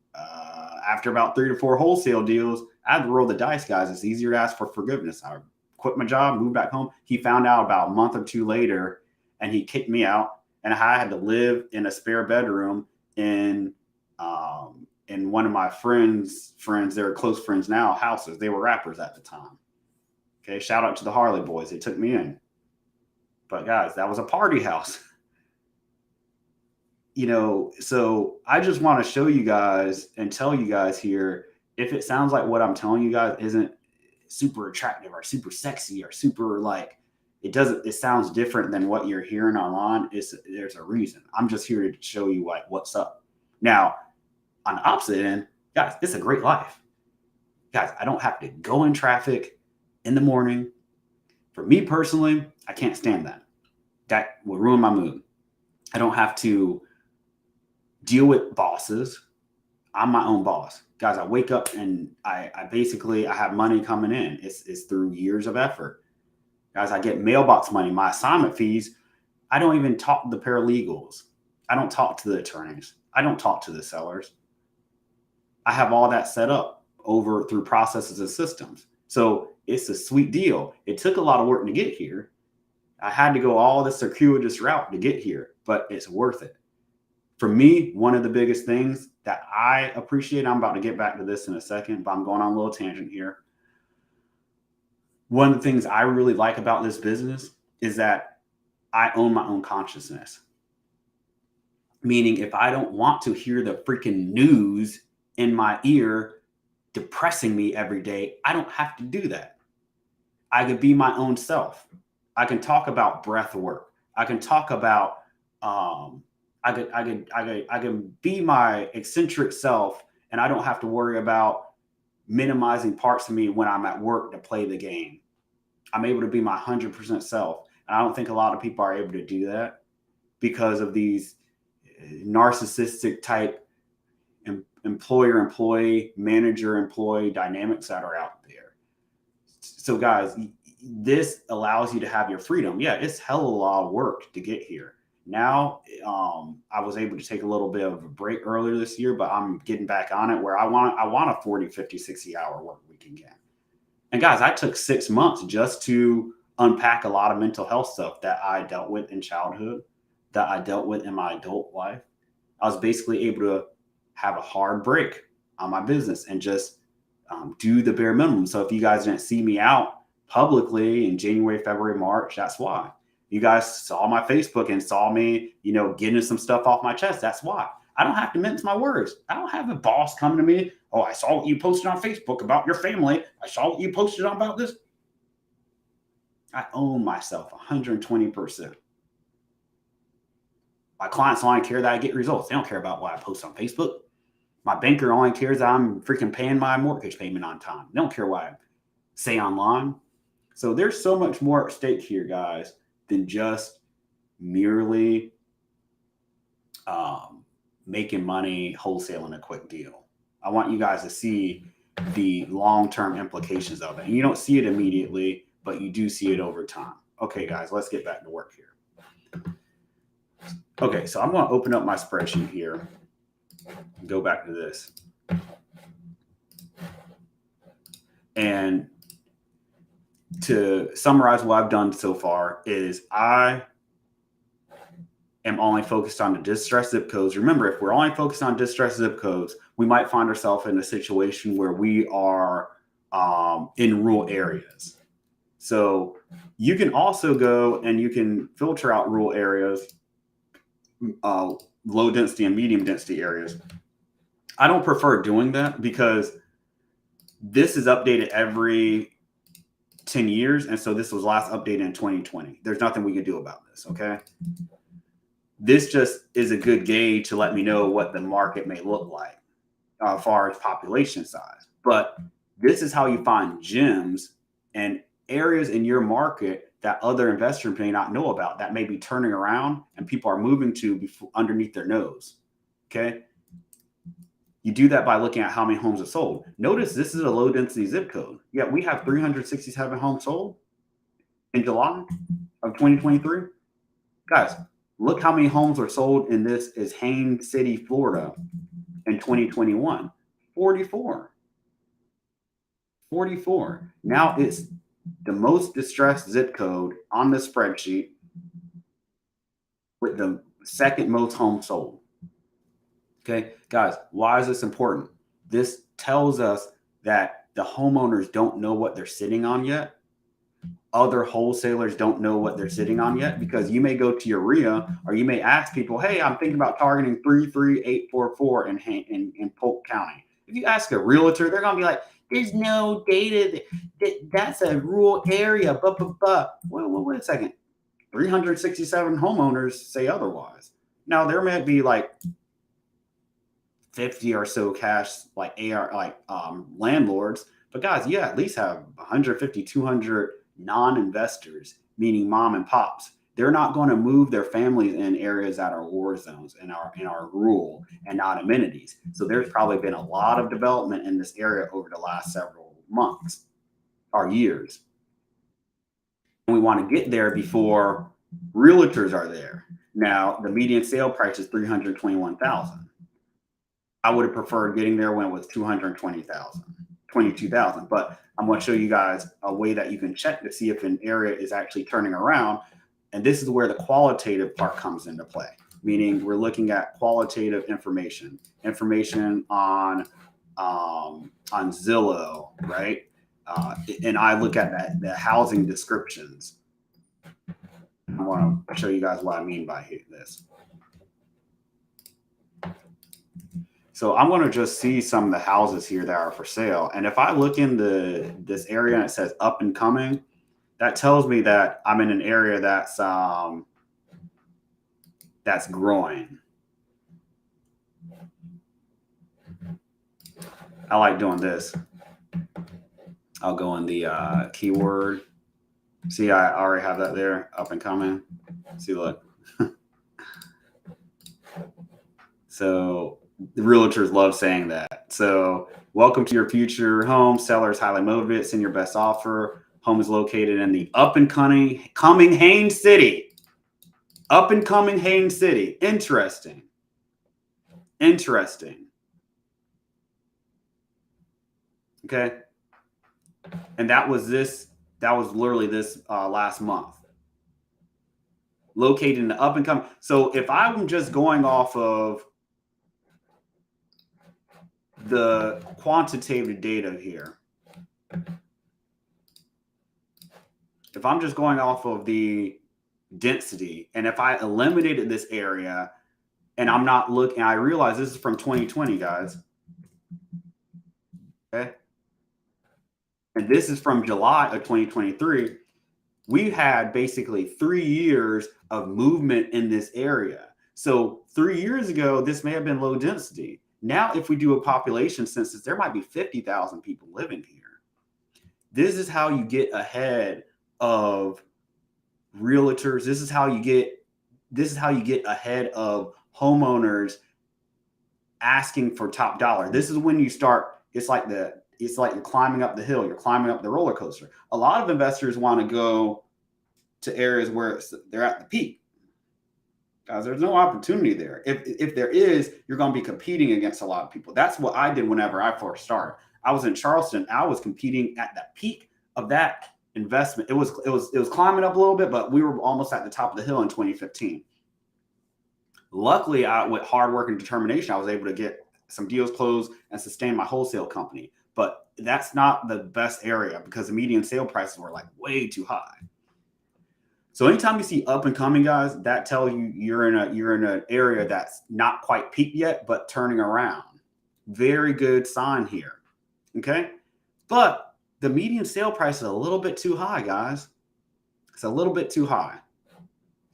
after about 3 to 4 wholesale deals, I had to roll the dice, guys. It's easier to ask for forgiveness. I quit my job, moved back home. He found out about a month or two later, and he kicked me out. And I had to live in a spare bedroom in one of my friends, they're close friends now, houses. They were rappers at the time. Okay, shout out to the Harley Boys. They took me in. But guys, that was a party house. So I just want to show you guys and tell you guys here, if it sounds like what I'm telling you guys isn't super attractive or super sexy or super like, it sounds different than what you're hearing online, there's a reason. I'm just here to show you like what's up. Now, on the opposite end, guys, it's a great life. Guys, I don't have to go in traffic in the morning. For me personally, I can't stand that. That will ruin my mood. I don't have to deal with bosses. I'm my own boss. Guys, I wake up and I have money coming in. It's through years of effort. Guys, I get mailbox money, my assignment fees. I don't even talk to the paralegals. I don't talk to the attorneys. I don't talk to the sellers. I have all that set up through processes and systems. So it's a sweet deal. It took a lot of work to get here. I had to go all the circuitous route to get here, but it's worth it. For me, one of the biggest things that I appreciate, I'm about to get back to this in a second, but I'm going on a little tangent here. One of the things I really like about this business is that I own my own consciousness. Meaning, if I don't want to hear the freaking news in my ear depressing me every day, I don't have to do that. I could be my own self. I can talk about breath work. I can talk about I can be my eccentric self, and I don't have to worry about minimizing parts of me when I'm at work to play the game. I'm able to be my 100% self. And I don't think a lot of people are able to do that because of these narcissistic type employer-employee, manager-employee dynamics that are out there. So guys, this allows you to have your freedom. Yeah, it's hell of a lot of work to get here. Now, I was able to take a little bit of a break earlier this year, but I'm getting back on it where I want a 40, 50, 60 hour work week again. And guys, I took 6 months just to unpack a lot of mental health stuff that I dealt with in childhood, that I dealt with in my adult life. I was basically able to have a hard break on my business and just do the bare minimum. So if you guys didn't see me out publicly in January, February, March, that's why. You guys saw my Facebook and saw me, getting some stuff off my chest. That's why. I don't have to mince my words. I don't have a boss coming to me. Oh, I saw what you posted on Facebook about your family. I saw what you posted about this. I own myself 120%. My clients only care that I get results. They don't care about what I post on Facebook. My banker only cares that I'm freaking paying my mortgage payment on time. They don't care what I say online. So there's so much more at stake here, guys, than just merely making money wholesaling a quick deal. I want you guys to see the long-term implications of it. And you don't see it immediately, but you do see it over time. Okay, guys, let's get back to work here. Okay, so I'm going to open up my spreadsheet here and go back to this. And to summarize what I've done so far is I am only focused on the distressed zip codes. Remember, if we're only focused on distressed zip codes, we might find ourselves in a situation where we are in rural areas. So you can also go and you can filter out rural areas, low density and medium density areas. I don't prefer doing that because this is updated every 10 years. And so this was last updated in 2020. There's nothing we can do about this. Okay. This just is a good gauge to let me know what the market may look like as far as population size. But this is how you find gems and areas in your market that other investors may not know about that may be turning around and people are moving to underneath their nose. Okay. You do that by looking at how many homes are sold. Notice this is a low density zip code. Yet we have 367 homes sold in July of 2023. Guys, look how many homes are sold in this is Haines City, Florida in 2021. 44. 44. Now it's the most distressed zip code on the spreadsheet with the second most homes sold. Okay, guys, why is this important? This tells us that the homeowners don't know what they're sitting on yet. Other wholesalers don't know what they're sitting on yet, because you may go to your RIA or you may ask people, hey, I'm thinking about targeting 33844 in Polk County. If you ask a realtor, they're going to be like, there's no data. That's a rural area. Wait a second. 367 homeowners say otherwise. Now, there might be like 50 or so cash like landlords, but guys, you at least have 150, 200 non-investors, meaning mom and pops. They're not going to move their families in areas that are war zones and are rural and not amenities. So there's probably been a lot of development in this area over the last several months or years. And we want to get there before realtors are there. Now, the median sale price is $321,000. I would have preferred getting there when it was $220,000, $22,000. But I'm going to show you guys a way that you can check to see if an area is actually turning around. And this is where the qualitative part comes into play, meaning we're looking at qualitative information on Zillow, right? And I look at the housing descriptions. I want to show you guys what I mean by this. So I'm going to just see some of the houses here that are for sale. And if I look in this area and it says up and coming, that tells me that I'm in an area that's growing. I like doing this. I'll go in the keyword. See, I already have that there, up and coming. See, look. So the realtors love saying that. So welcome to your future home. Sellers highly motivated. Send your best offer. Home is located in the up and coming Haines City. Up and coming Haines City. Interesting. Interesting. Okay. And that was literally this last month. Located in the up and coming. So if I'm just going off of the quantitative data here, if I'm just going off of the density, and if I eliminated this area and I'm not looking, I realize this is from 2020, guys. Okay. And this is from July of 2023. We've had basically 3 years of movement in this area. So 3 years ago, this may have been low density. Now, if we do a population census, there might be 50,000 people living here. This is how you get ahead of realtors. This is how you get ahead of homeowners asking for top dollar. This is when you start, it's like you're climbing up the hill, you're climbing up the roller coaster. A lot of investors want to go to areas where they're at the peak. Guys, there's no opportunity there. If there is, you're going to be competing against a lot of people. That's what I did whenever I first started. I was in Charleston. I was competing at the peak of that investment. It was climbing up a little bit, but we were almost at the top of the hill in 2015. Luckily, with hard work and determination, I was able to get some deals closed and sustain my wholesale company. But that's not the best area because the median sale prices were like way too high. So anytime you see up and coming, guys, that tells you you're in an area that's not quite peaked yet, but turning around. Very good sign here. Okay. But the median sale price is a little bit too high, guys. It's a little bit too high.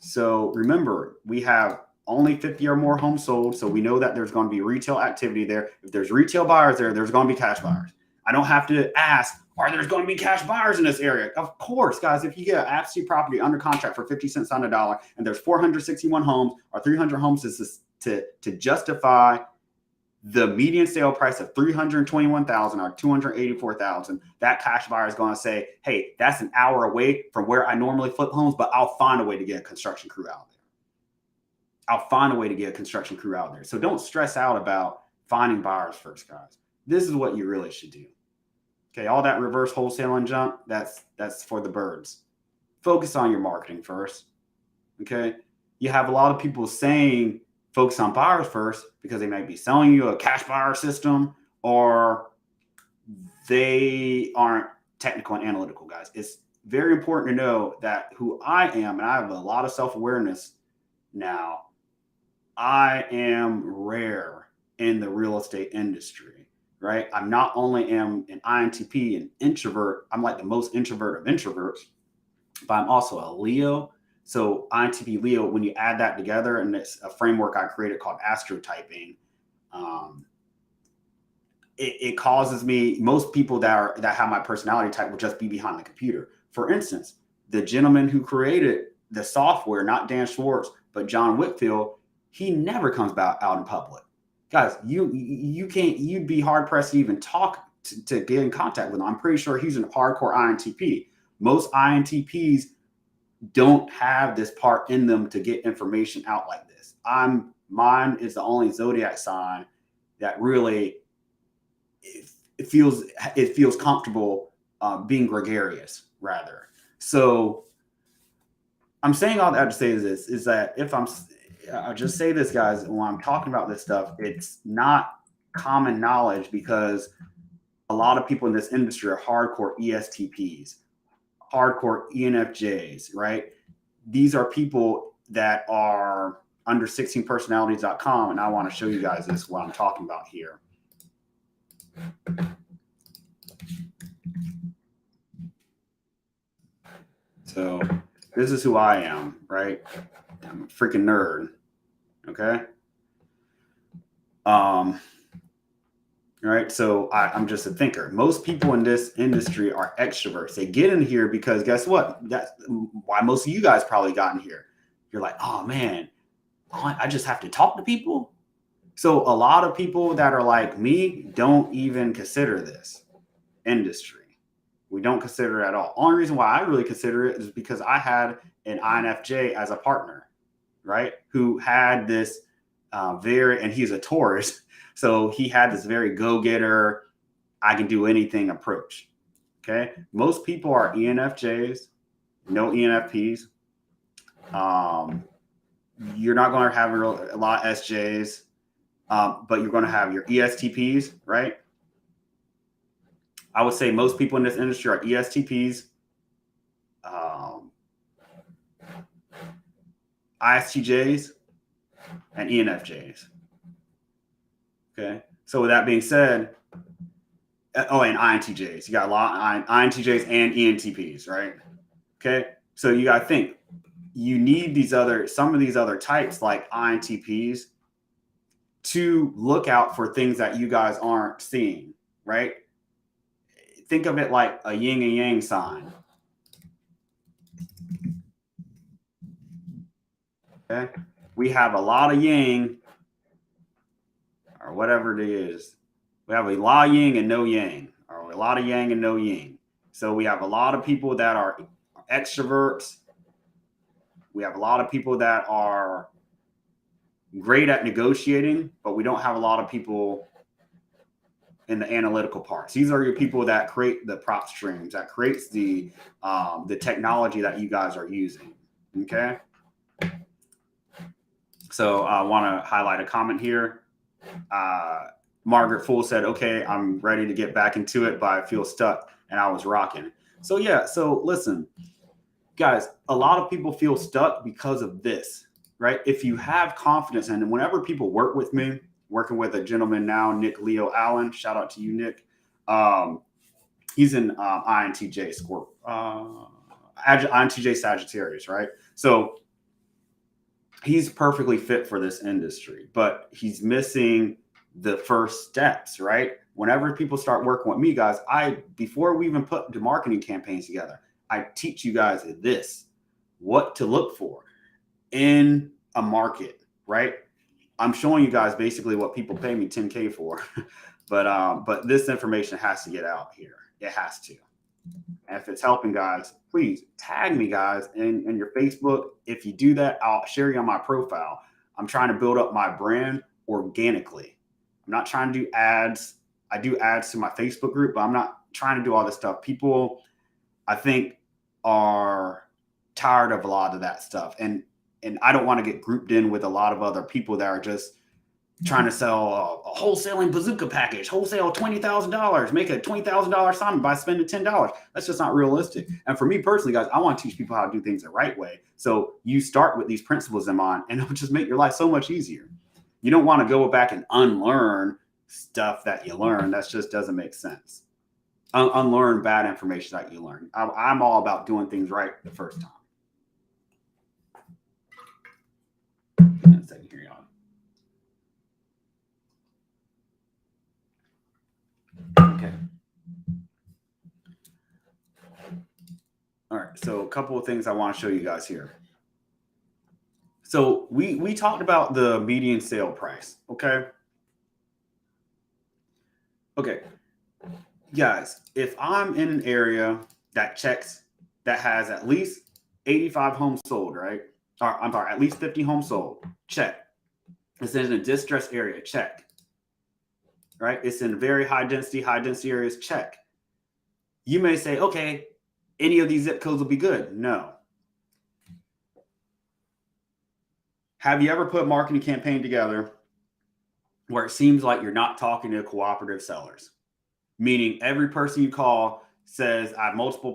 So remember, we have only 50 or more homes sold. So we know that there's going to be retail activity there. If there's retail buyers there, there's going to be cash buyers. I don't have to ask, are there going to be cash buyers in this area? Of course, guys, if you get an absentee property under contract for 50 cents on the dollar and there's 461 homes or 300 homes to justify the median sale price of $321,000 or $284,000, that cash buyer is going to say, hey, that's an hour away from where I normally flip homes, but I'll find a way to get a construction crew out there. I'll find a way to get a construction crew out there. So don't stress out about finding buyers first, guys. This is what you really should do. Okay, all that reverse wholesaling junk, that's for the birds. Focus on your marketing first. Okay, you have a lot of people saying focus on buyers first because they might be selling you a cash buyer system or they aren't technical and analytical, guys. It's very important to know that who I am, and I have a lot of self-awareness now, I am rare in the real estate industry, right? I'm not only am an INTP, an introvert, I'm like the most introvert of introverts, but I'm also a Leo. So INTP Leo, when you add that together, and it's a framework I created called astrotyping, it causes me, most people that have my personality type will just be behind the computer. For instance, the gentleman who created the software, not Dan Schwartz, but John Whitfield, he never comes out in public. Guys, you'd be hard pressed to even talk to get in contact with him. I'm pretty sure he's a hardcore INTP. Most INTPs don't have this part in them to get information out like this. Mine is the only zodiac sign that really it feels comfortable being gregarious rather. So I'm saying all that to say is that I'll just say this, guys, when I'm talking about this stuff, it's not common knowledge because a lot of people in this industry are hardcore ESTPs, hardcore ENFJs, right? These are people that are under 16personalities.com, and I want to show you guys this, what I'm talking about here. So this is who I am, right? I'm a freaking nerd. Okay. All right. So I'm just a thinker. Most people in this industry are extroverts. They get in here because guess what? That's why most of you guys probably got in here. You're like, oh man, I just have to talk to people. So a lot of people that are like me don't even consider this industry. We don't consider it at all. Only reason why I really consider it is because I had an INFJ as a partner. right? Who had this and he's a Taurus. So he had this very go-getter, I can do anything approach. Okay. Most people are ENFJs, no ENFPs. You're not going to have a lot of SJs, but you're going to have your ESTPs, right? I would say most people in this industry are ESTPs, ISTJs, and ENFJs. Okay. So with that being said, and INTJs. You got a lot of INTJs and ENTPs, right? Okay. So you got to think, you need some of these other types like INTPs to look out for things that you guys aren't seeing, right? Think of it like a yin and yang sign. Okay. We have a lot of yang, or whatever it is. We have a lot of yin and no yang, or a lot of yang and no yin. So we have a lot of people that are extroverts. We have a lot of people that are great at negotiating, but we don't have a lot of people in the analytical parts. These are your people that create the prop streams, that creates the technology that you guys are using. Okay. So I want to highlight a comment here. Margaret Fool said, okay, I'm ready to get back into it, but I feel stuck and I was rocking. So yeah, so listen, guys, a lot of people feel stuck because of this, right? If you have confidence, and whenever people work with me, working with a gentleman now, Nick Leo Allen, shout out to you, Nick. He's an INTJ INTJ Sagittarius, right? So he's perfectly fit for this industry, but he's missing the first steps, right? Whenever people start working with me, guys, before we even put the marketing campaigns together, I teach you guys this, what to look for in a market, right? I'm showing you guys basically what people pay me $10K for, but this information has to get out here. It has to. And if it's helping, guys, please tag me, guys, in your Facebook. If you do that, I'll share you on my profile. I'm trying to build up my brand organically. I'm not trying to do ads. I do ads to my Facebook group, but I'm not trying to do all this stuff. People, I think, are tired of a lot of that stuff. And I don't want to get grouped in with a lot of other people that are just trying to sell a wholesaling bazooka package, wholesale $20,000, make a $20,000 assignment by spending $10. That's just not realistic. And for me personally, guys, I want to teach people how to do things the right way. So you start with these principles in mind, and it'll just make your life so much easier. You don't want to go back and unlearn stuff that you learned. That just doesn't make sense. Unlearn bad information that you learn. I'm all about doing things right the first time. Give me a second here, y'all. Okay. All right. So a couple of things I want to show you guys here. So we talked about the median sale price. Okay. Okay. Guys, if I'm in an area that has at least 85 homes sold, right? Or I'm sorry, at least 50 homes sold, check. It's in a distressed area, check. Right? It's in very high density areas, check. You may say, okay, any of these zip codes will be good. No. Have you ever put a marketing campaign together where it seems like you're not talking to cooperative sellers? Meaning every person you call says, I have multiple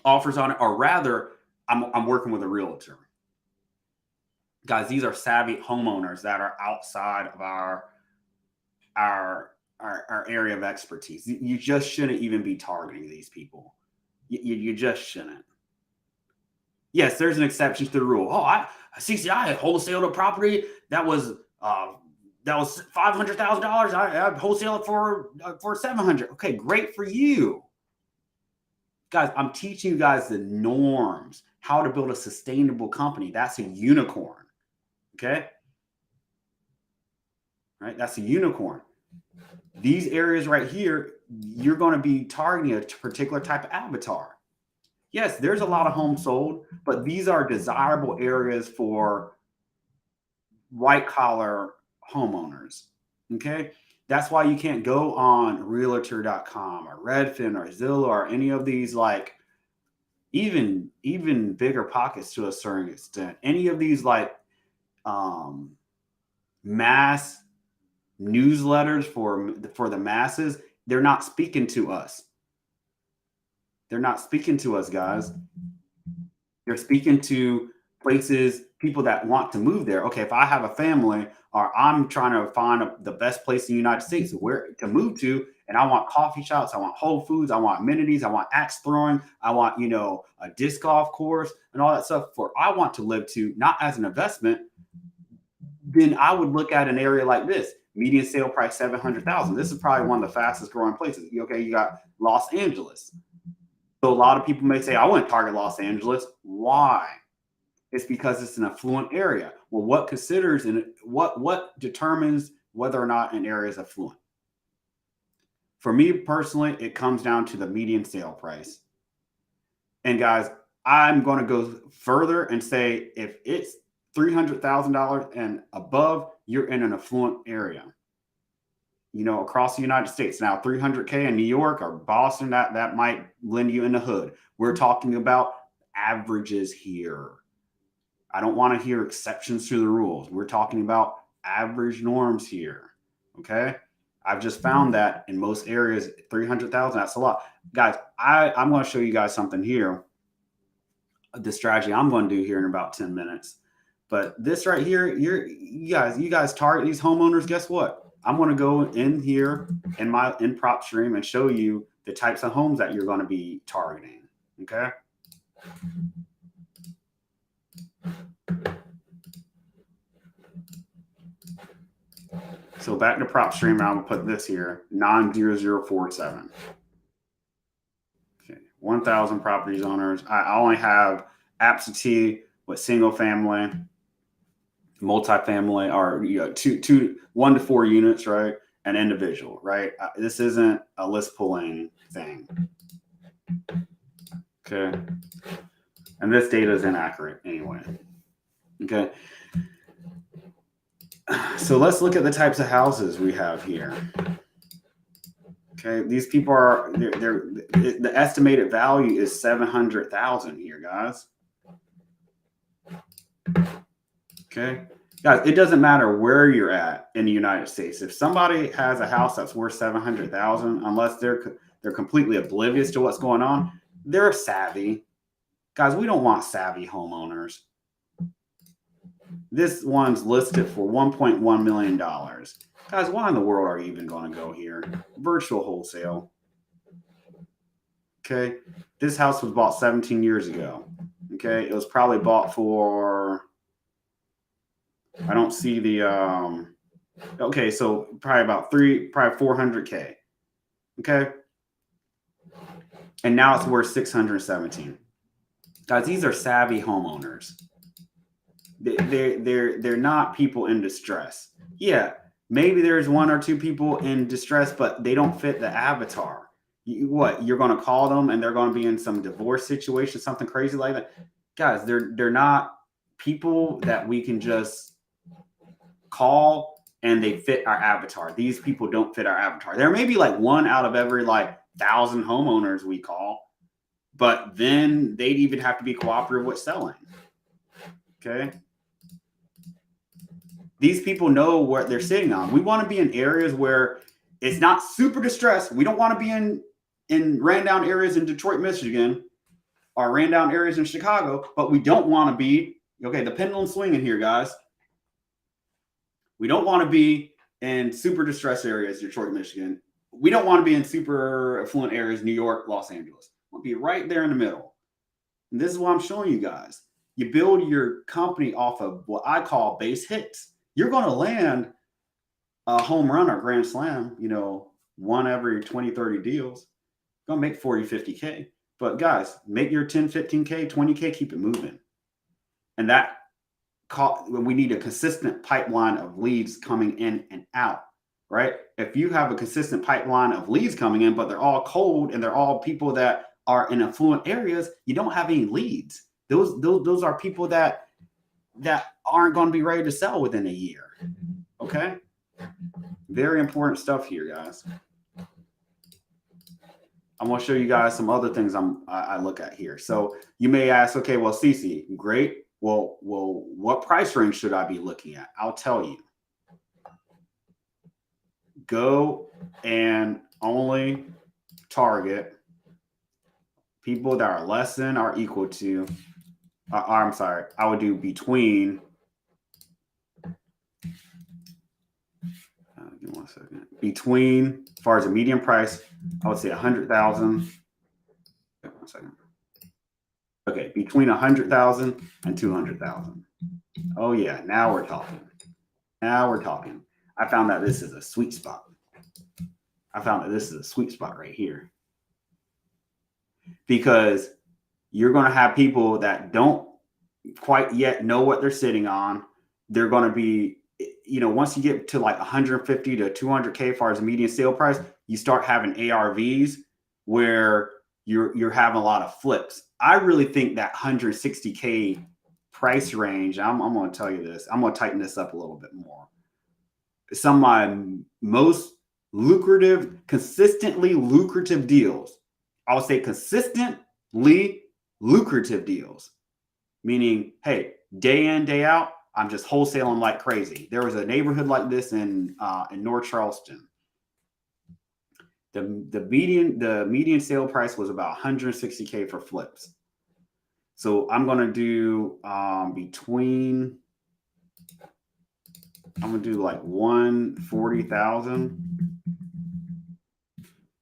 offers on it, or rather, I'm working with a realtor. Guys, these are savvy homeowners that are outside of our area of expertise. You just shouldn't even be targeting these people. You just shouldn't. Yes, there's an exception to the rule. Oh, I wholesaled a property that was $500,000. I wholesale it for $700,000. Okay, great for you. Guys, I'm teaching you guys the norms, how to build a sustainable company. That's a unicorn. Okay? Right? That's a unicorn. These areas right here, you're going to be targeting a particular type of avatar. Yes, there's a lot of homes sold, but these are desirable areas for white collar homeowners. Okay. That's why you can't go on realtor.com or Redfin or Zillow or any of these, like even bigger pockets to a certain extent. Any of these like um mass newsletters for the masses, they're not speaking to us. They're not speaking to us, guys. They're speaking to places, people that want to move there. Okay, if I have a family or I'm trying to find the best place in the United States where to move to, and I want coffee shops, I want Whole Foods, I want amenities, I want axe throwing, I want, a disc golf course and all that stuff for I want to live to, not as an investment, then I would look at an area like this. Median sale price 700,000. This is probably one of the fastest growing places. Okay, you got Los Angeles. So a lot of people may say, I wouldn't target Los Angeles. Why? It's because it's an affluent area. Well, what determines whether or not an area is affluent? For me personally, it comes down to the median sale price. And guys, I'm going to go further and say if it's $300,000 and above, you're in an affluent area. Across the United States. Now, 300K in New York or Boston, that might lend you in the hood. We're talking about averages here. I don't want to hear exceptions to the rules. We're talking about average norms here. Okay. I've just found that in most areas, 300,000, that's a lot. Guys, I'm going to show you guys something here. The strategy I'm going to do here in about 10 minutes. But this right here, you guys target these homeowners. Guess what? I'm going to go in here in prop stream and show you the types of homes that you're going to be targeting. Okay. So back to prop stream, and I'm going to put this here, 90047. Okay. 1,000 properties owners. I only have absentee with single family, multifamily, or 1 to 4 units, right? An individual, right? This isn't a list pulling thing. Okay. And this data is inaccurate anyway. Okay. So let's look at the types of houses we have here. Okay. These people the estimated value is 700,000 here, guys. Okay. Guys, it doesn't matter where you're at in the United States. If somebody has a house that's worth 700,000, unless they're completely oblivious to what's going on, they're savvy. Guys, we don't want savvy homeowners. This one's listed for $1.1 million. Guys, why in the world are you even going to go here? Virtual wholesale. Okay. This house was bought 17 years ago. Okay. It was probably bought for, I don't see the, okay. So probably about probably 400K. Okay. And now it's worth 617. Guys, these are savvy homeowners. They're not people in distress. Yeah, maybe there's 1 or 2 people in distress, but they don't fit the avatar. You're going to call them and they're going to be in some divorce situation, something crazy like that? Guys, they're not people that we can just call and they fit our avatar. These people don't fit our avatar. There may be like 1 out of every 1,000 homeowners we call, but then they'd even have to be cooperative with selling. Okay. These people know what they're sitting on. We want to be in areas where it's not super distressed. We don't want to be in ran down areas in Detroit, Michigan, or ran down areas in Chicago, but we don't want to be, okay, the pendulum's swinging here, guys. We don't want to be in super distressed areas, Detroit, Michigan. We don't want to be in super affluent areas, New York, Los Angeles. We'll be right there in the middle. And this is what I'm showing you guys. You build your company off of what I call base hits. You're going to land a home run or grand slam, 1 every 20, 30 deals. You're going to make 40, 50K. But guys, make your 10, 15K, 20K, keep it moving. And we need a consistent pipeline of leads coming in and out, right? If you have a consistent pipeline of leads coming in, but they're all cold and they're all people that are in affluent areas, you don't have any leads. Those are people that aren't going to be ready to sell within a year. Okay. Very important stuff here, guys. I'm going to show you guys some other things I look at here. So you may ask, okay, well, Cece, great. Well, what price range should I be looking at? I'll tell you. Go and only target people that are less than or equal to, I'm sorry, I would do between, give me 1 second, between, as far as a median price, I would say 100,000. 1 second. Okay, between 100,000 and 200,000. Oh yeah, now we're talking. Now we're talking. I found that this is a sweet spot. I found that this is a sweet spot right here. Because you're going to have people that don't quite yet know what they're sitting on. They're going to be, once you get to like 150 to 200K as far as a median sale price, you start having ARVs where you're having a lot of flips. I really think that 160K price range, I'm going to tell you this, I'm going to tighten this up a little bit more. Some of my most lucrative, consistently lucrative deals, I'll say consistently lucrative deals, meaning, hey, day in, day out, I'm just wholesaling like crazy. There was a neighborhood like this in North Charleston. The median sale price was about 160K for flips. So I'm going to do I'm going to do like 140,000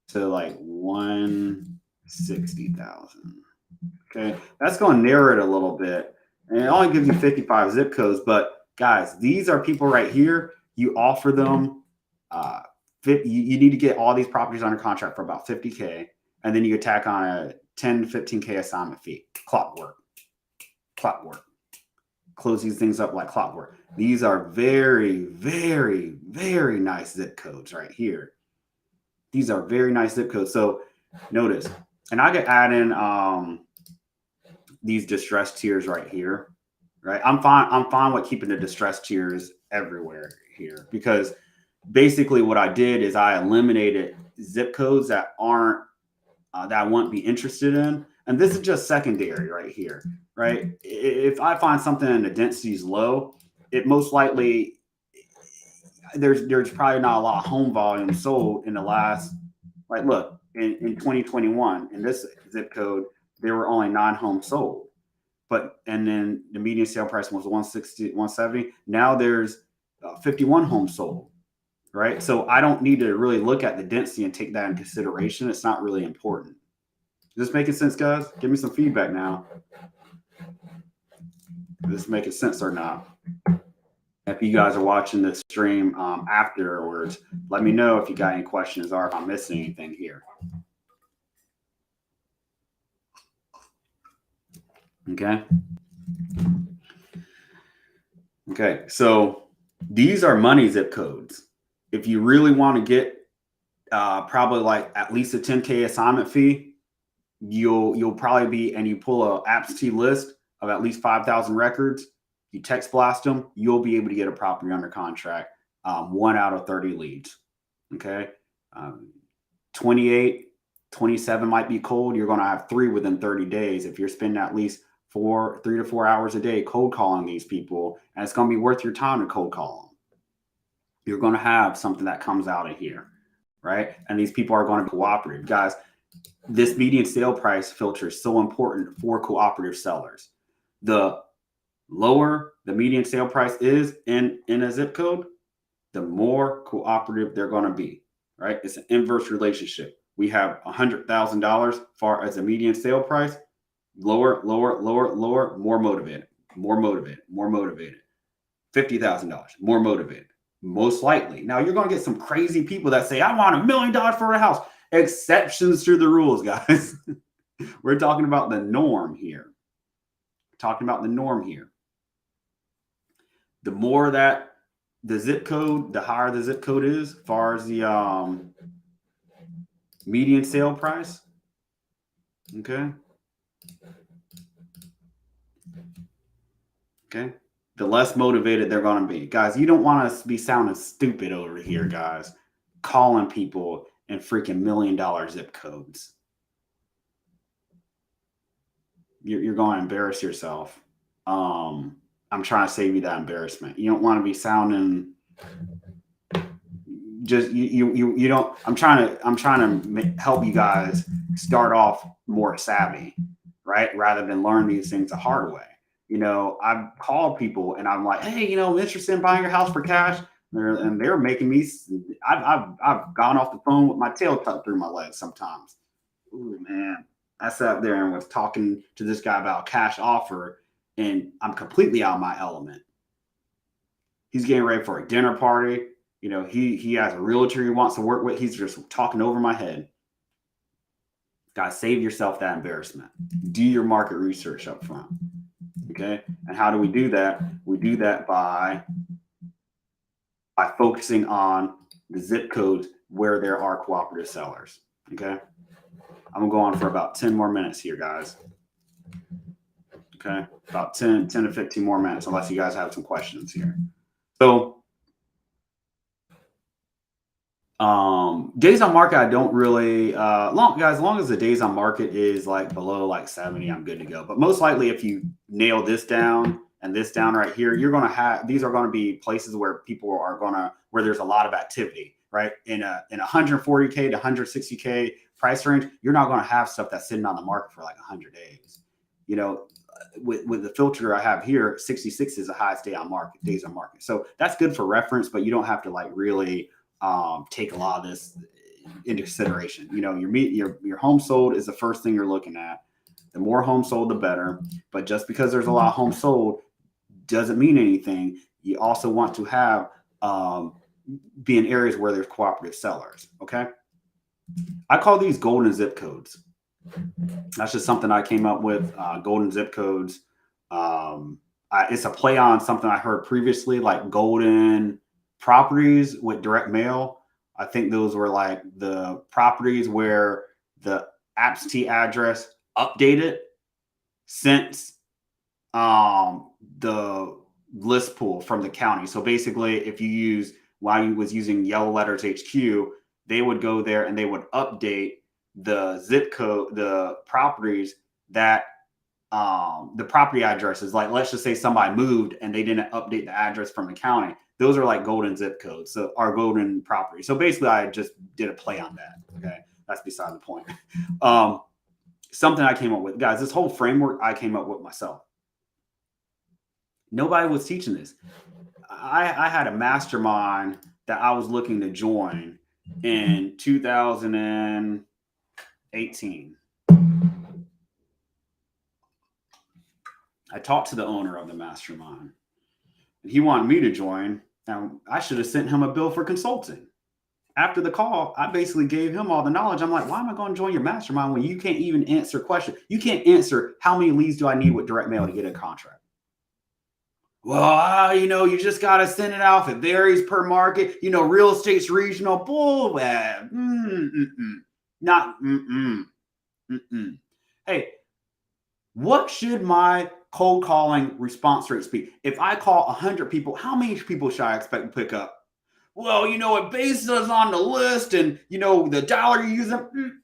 to like 160,000. Okay, that's going to narrow it a little bit, and it only gives you 55 zip codes. But guys, these are people right here. You offer them, you need to get all these properties under contract for about 50K, and then you tack on a 10 to 15K assignment fee. Clockwork. Close these things up like clockwork. These are very, very, very nice zip codes right here. These are very nice zip codes. So notice, and I could add in these distress tiers right here, right? I'm fine with keeping the distress tiers everywhere here, because basically what I did is I eliminated zip codes that aren't that I wouldn't be interested in. And this is just secondary right here, right? If I find something and the density is low, it most likely, there's probably not a lot of home volume sold in the last, like, look, in 2021, in this zip code, there were only 9 homes sold. And then the median sale price was 160, 170. Now there's 51 homes sold, right? So I don't need to really look at the density and take that in consideration. It's not really important. Is this making sense, guys? Give me some feedback now. Is this making sense or not? If you guys are watching this stream afterwards, let me know if you got any questions or if I'm missing anything here. Okay. Okay. So these are money zip codes. If you really want to get probably like at least a 10K assignment fee, you'll probably be, and you pull a absentee list of at least 5,000 records, you text blast them, you'll be able to get a property under contract, 1 out of 30 leads. Okay. 28, 27 might be cold. You're going to have 3 within 30 days. If you're spending at least 3 to 4 hours a day cold calling these people, and it's going to be worth your time to cold call them, you're going to have something that comes out of here, right? And these people are going to be cooperative. Guys, this median sale price filter is so important for cooperative sellers. The lower the median sale price is in a zip code, the more cooperative they're going to be, right? It's an inverse relationship. We have $100,000 far as a median sale price, lower, more motivated. $50,000, more motivated, most likely. Now you're going to get some crazy people that say, I want $1 million for a house. Exceptions to the rules, guys. We're talking about the norm here. The more that the zip code, the higher the zip code is, as far as the median sale price, Okay. Okay. The less motivated they're going to be. Guys, you don't want to be sounding stupid over here, guys, calling people in freaking $1 million zip codes. You're going to embarrass yourself. I'm trying to save you that embarrassment. You don't want to be sounding just you don't. I'm trying to help you guys start off more savvy, right? Rather than learn these things the hard way. I've called people and I'm like, hey, I'm interested in buying your house for cash. They're making me. I've gone off the phone with my tail tucked through my legs sometimes. Ooh, man. I sat up there and was talking to this guy about a cash offer, and I'm completely out of my element. He's getting ready for a dinner party. He has a realtor he wants to work with. He's just talking over my head. Guys, save yourself that embarrassment. Do your market research up front. Okay. And how do we do that? We do that by focusing on the zip codes where there are cooperative sellers. Okay. I'm gonna go on for about 10 more minutes here, guys. Okay. About 10 to 15 more minutes, unless you guys have some questions here. So days on market, I don't really as long as the days on market is like below like 70, I'm good to go. But most likely if you nail this down and this down right here, you're going to have, these are going to be places where people are going to, where there's a lot of activity, right? In a 140K to 160K price range, you're not going to have stuff that's sitting on the market for like 100 days. With the filter I have here, 66 is the highest days on market. So that's good for reference, but you don't have to like really take a lot of this into consideration. Your home sold is the first thing you're looking at. The more homes sold, the better. But just because there's a lot of homes sold doesn't mean anything. You also want to have be in areas where there's cooperative sellers. Okay. I call these golden zip codes. That's just something I came up with. Golden zip codes. It's a play on something I heard previously, like golden properties with direct mail. I think those were like the properties where the absentee address updated since the list pool from the county. So basically, if you use, while you was using Yellow Letters HQ, they would go there and they would update the zip code, the properties that the property addresses. Like, let's just say somebody moved and they didn't update the address from the county. Those are like golden zip codes, so our golden property. So basically, I just did a play on that. Okay, that's beside the point. Something I came up with, guys. This whole framework I came up with myself. Nobody was teaching this. I had a mastermind that I was looking to join in 2018. I talked to the owner of the mastermind, and he wanted me to join. Now, I should have sent him a bill for consulting. After the call, I basically gave him all the knowledge. I'm like, why am I going to join your mastermind when you can't even answer questions? You can't answer how many leads do I need with direct mail to get a contract? Well, you just got to send it out. It varies per market. Real estate's regional. Bull. Not. Hey, what should my cold calling response rates be? If I call 100 people, how many people should I expect to pick up? Well, it bases on the list and, the dollar you use them.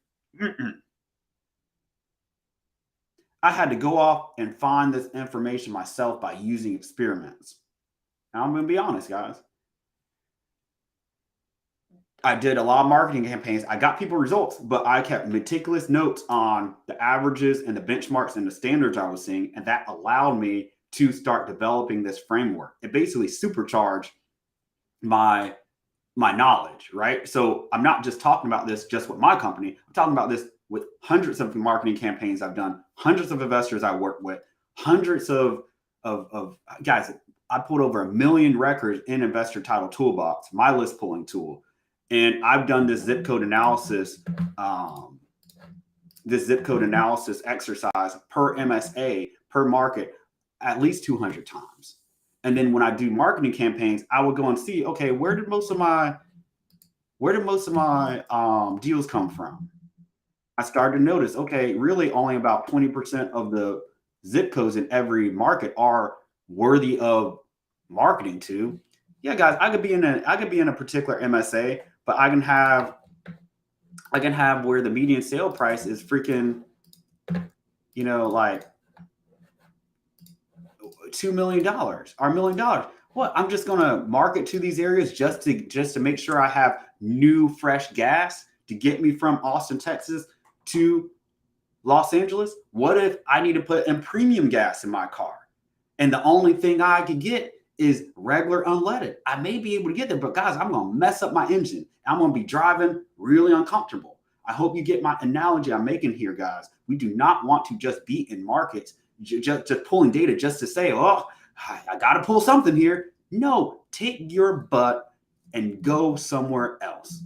I had to go off and find this information myself by using experiments. Now, I'm going to be honest, guys. I did a lot of marketing campaigns. I got people results, but I kept meticulous notes on the averages and the benchmarks and the standards I was seeing. And that allowed me to start developing this framework. It basically supercharged my knowledge, right? So I'm not just talking about this just with my company. I'm talking about this with hundreds of marketing campaigns I've done, hundreds of investors I work with, hundreds of guys. I pulled over 1 million records in Investor Title Toolbox, my list pulling tool. And I've done this zip code analysis, exercise per MSA, per market, at least 200 times. And then when I do marketing campaigns, I would go and see, okay, where did most of my deals come from? I started to notice, okay, really only about 20% of the zip codes in every market are worthy of marketing to. Yeah, guys, I could be in a particular MSA, but I can have where the median sale price is freaking, like $2 million or $1 million. What? I'm just gonna market to these areas just to make sure I have new fresh gas to get me from Austin, Texas to Los Angeles. What if I need to put in premium gas in my car? And the only thing I could get is regular unleaded. I may be able to get there, but guys, I'm going to mess up my engine. I'm going to be driving really uncomfortable. I hope you get my analogy I'm making here, guys. We do not want to just be in markets, just pulling data just to say, oh, I got to pull something here. No, take your butt and go somewhere else.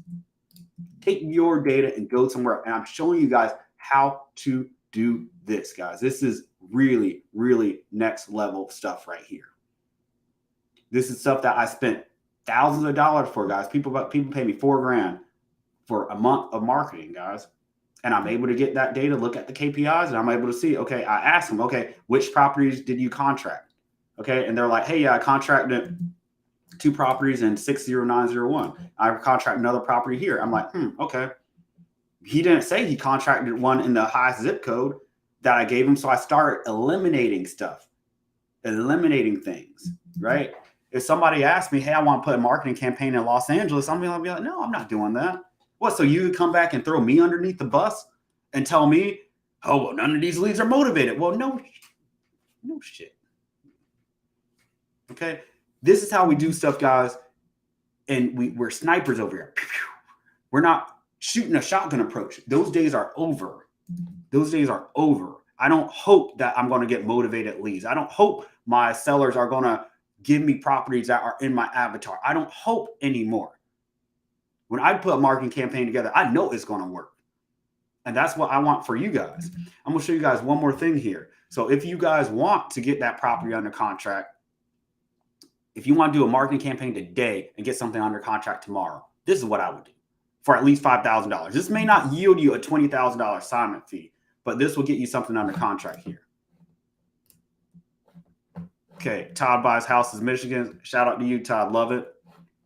Take your data and go somewhere. And I'm showing you guys how to do this, guys. This is really, really next level stuff right here. This is stuff that I spent thousands of dollars for, guys. People pay me $4,000 for a month of marketing, guys. And I'm able to get that data, look at the KPIs, and I'm able to see, okay, I asked them, okay, which properties did you contract? Okay. And they're like, hey, yeah, I contracted 2 properties in 60901. I contract another property here. I'm like, okay. He didn't say he contracted one in the highest zip code that I gave him. So I started eliminating stuff, eliminating things, right? If somebody asked me, hey, I want to put a marketing campaign in Los Angeles, I'm going to be like, no, I'm not doing that. What? So you come back and throw me underneath the bus and tell me, oh, well, none of these leads are motivated. Well, no shit. Okay. This is how we do stuff, guys. And we're snipers over here. We're not shooting a shotgun approach. Those days are over. Those days are over. I don't hope that I'm going to get motivated leads. I don't hope my sellers are going to give me properties that are in my avatar. I don't hope anymore. When I put a marketing campaign together, I know it's going to work. And that's what I want for you guys. I'm going to show you guys one more thing here. So if you guys want to get that property under contract, if you want to do a marketing campaign today and get something under contract tomorrow, this is what I would do for at least $5,000. This may not yield you a $20,000 assignment fee, but this will get you something under contract here. Okay, Todd buys houses, Michigan. Shout out to you, Todd. Love it.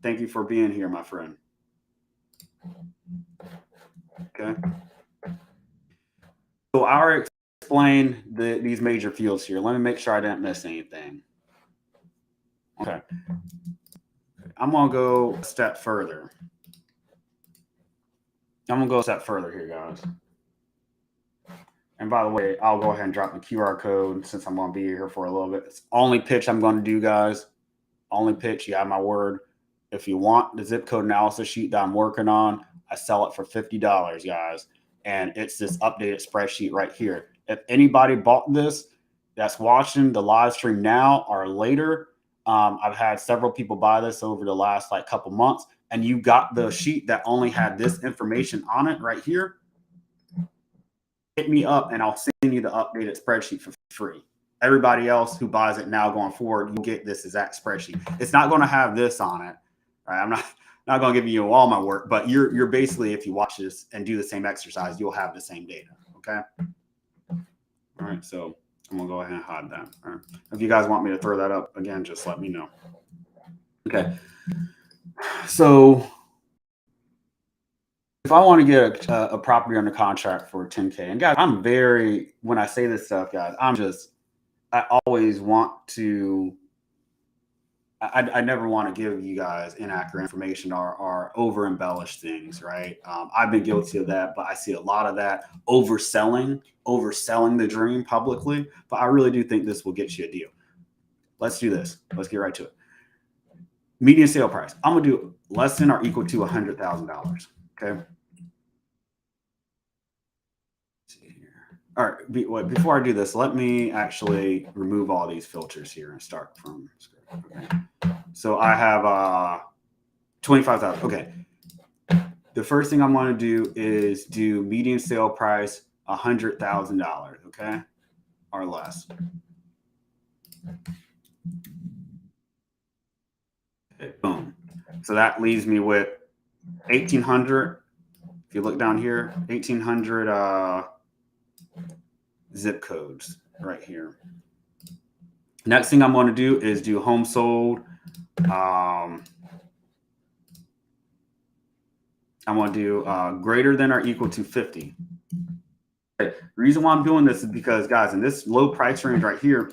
Thank you for being here, my friend. Okay. So I'll explain these major fields here. Let me make sure I didn't miss anything. Okay. I'm going to go a step further. Here, guys. And by the way, I'll go ahead and drop the QR code since I'm going to be here for a little bit. It's the only pitch I'm going to do, guys. Only pitch. You have my word. If you want the zip code analysis sheet that I'm working on, I sell it for $50, guys. And it's this updated spreadsheet right here. If anybody bought this that's watching the live stream now or later, I've had several people buy this over the last couple months, and you got the sheet that only had this information on it right here. Hit me up and I'll send you the updated spreadsheet for free. Everybody else who buys it now going forward, you'll get this exact spreadsheet. It's not going to have this on it. Right? I'm not going to give you all my work, but you're basically, if you watch this and do the same exercise, you'll have the same data. Okay. All right. So I'm going to go ahead and hide that. All right. If you guys want me to throw that up again, just let me know. Okay. So if I want to get a property under contract for $10K, and guys, when I say this stuff, guys, I always want to, I never want to give you guys inaccurate information or over embellish things, right? I've been guilty of that, but I see a lot of that overselling the dream publicly, but I really do think this will get you a deal. Let's do this. Let's get right to it. Median sale price. I'm going to do less than or equal to $100,000. Okay. All right. Before I do this, let me actually remove all these filters here and start from scratch. Okay. So I have 25,000. Okay. The first thing I'm going to do is do median sale price $100,000. Okay, or less. Okay, boom. So that leaves me with 1,800 If you look down here, 1,800 zip codes right here. Next thing I'm going to do is do home sold. I'm going to do greater than or equal to 50. The reason why I'm doing this is because, guys, in this low price range right here,